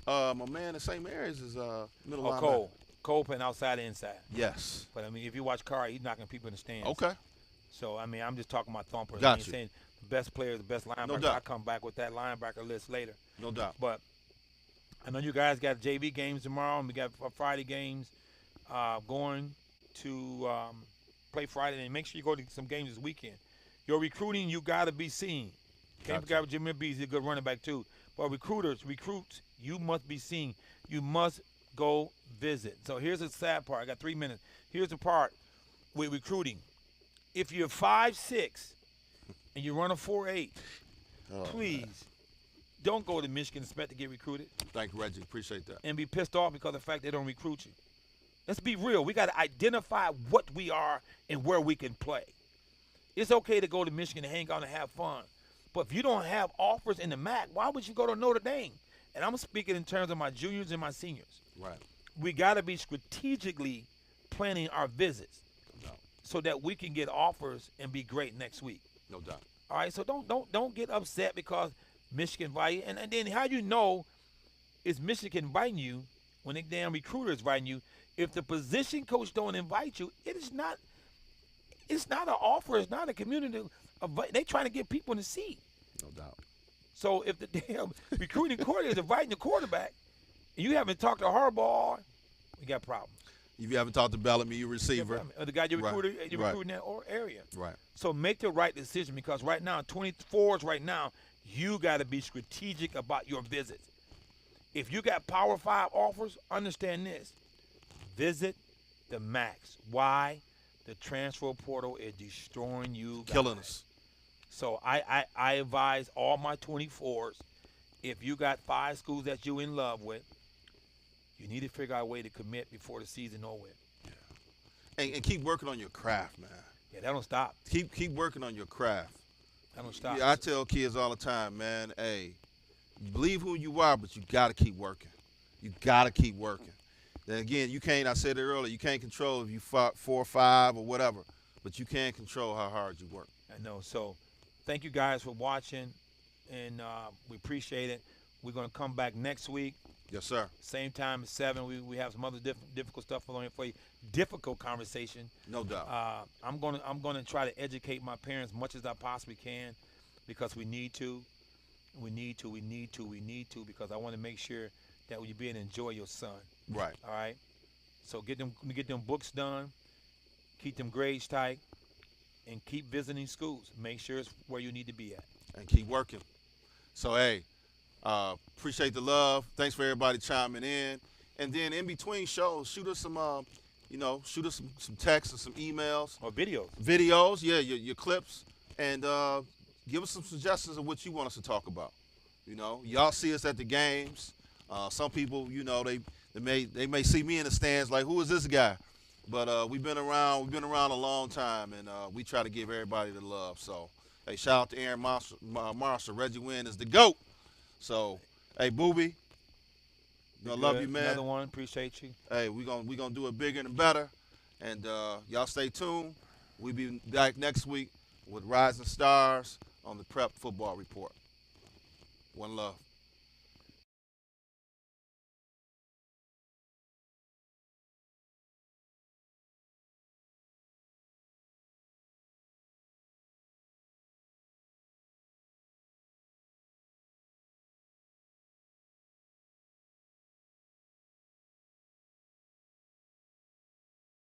My man in St. Mary's is middle linebacker. Cole playing outside and inside. Yes. But I mean, if you watch Carr, he's knocking people in the stands. Okay. So I mean, I'm just talking about thumpers. I Got ain't you. saying the best player, the best linebacker. No doubt. I come back with that linebacker list later. No doubt. But I know you guys got JV games tomorrow, and we got Friday games going to play Friday. And make sure you go to some games this weekend. Your recruiting, you got to be seen. Can't forget with Jimmy B. He's a good running back too. But recruits, you must be seen. You must go visit. So here's the sad part. I got 3 minutes. Here's the part with recruiting. If you're 5'6" and you run a 4.8, please don't go to Michigan and expect to get recruited. Thank you, Reggie. Appreciate that. And be pissed off because of the fact they don't recruit you. Let's be real. We got to identify what we are and where we can play. It's okay to go to Michigan and hang out and have fun. But if you don't have offers in the MAC, why would you go to Notre Dame? And I'm speaking in terms of my juniors and my seniors. Right. We got to be strategically planning our visits so that we can get offers and be great next week. No doubt. All right, so don't get upset because Michigan invite you. And then how you know is Michigan inviting you when the damn recruiter is inviting you? If the position coach don't invite you, it's not an offer. It's not a community. They trying to get people in the seat. No doubt. So if the damn recruiting coordinator is inviting the quarterback, and you haven't talked to Harbaugh, we got problems. If you haven't talked to Bellamy, your receiver. Or the guy you recruited, Right. you recruiting that area. Right. So make the right decision because right now, 24s right now, you got to be strategic about your visits. If you got Power 5 offers, understand this. Visit the max. Why? The transfer portal is destroying you guys. Killing us. So I advise all my 24s, if you got 5 schools that you're in love with, you need to figure out a way to commit before the season over. And keep working on your craft, man. Yeah, that don't stop. Keep working on your craft. That don't stop. Yeah, I tell kids all the time, man, hey, believe who you are, but you got to keep working. You got to keep working. Then again, you can't, I said it earlier, you can't control if you fought 4 or 5 or whatever, but you can control how hard you work. I know. So thank you guys for watching, and we appreciate it. We're going to come back next week. Yes, sir. Same time at 7. We have some other difficult stuff on here for you. Difficult conversation. No doubt. I'm gonna try to educate my parents as much as I possibly can, because we need to. We need to because I want to make sure that you be and enjoy your son. Right. All right. So get them books done, keep them grades tight, and keep visiting schools. Make sure it's where you need to be at. And keep working. So, hey, appreciate the love. Thanks for everybody chiming in. And then in between shows, shoot us some, shoot us some texts or some emails. Or videos. Videos, yeah, your clips. And give us some suggestions of what you want us to talk about. You know, y'all see us at the games. Some people, they may see me in the stands like, who is this guy? But we've been around a long time, and we try to give everybody the love. So, hey, shout out to Aaron Marshall. Reggie Wynn is the GOAT. So, hey, Boobie, love you, man. Another one, appreciate you. Hey, we gonna do it bigger and better, and y'all stay tuned. We'll be back next week with Rising Stars on the Prep Football Report. One love.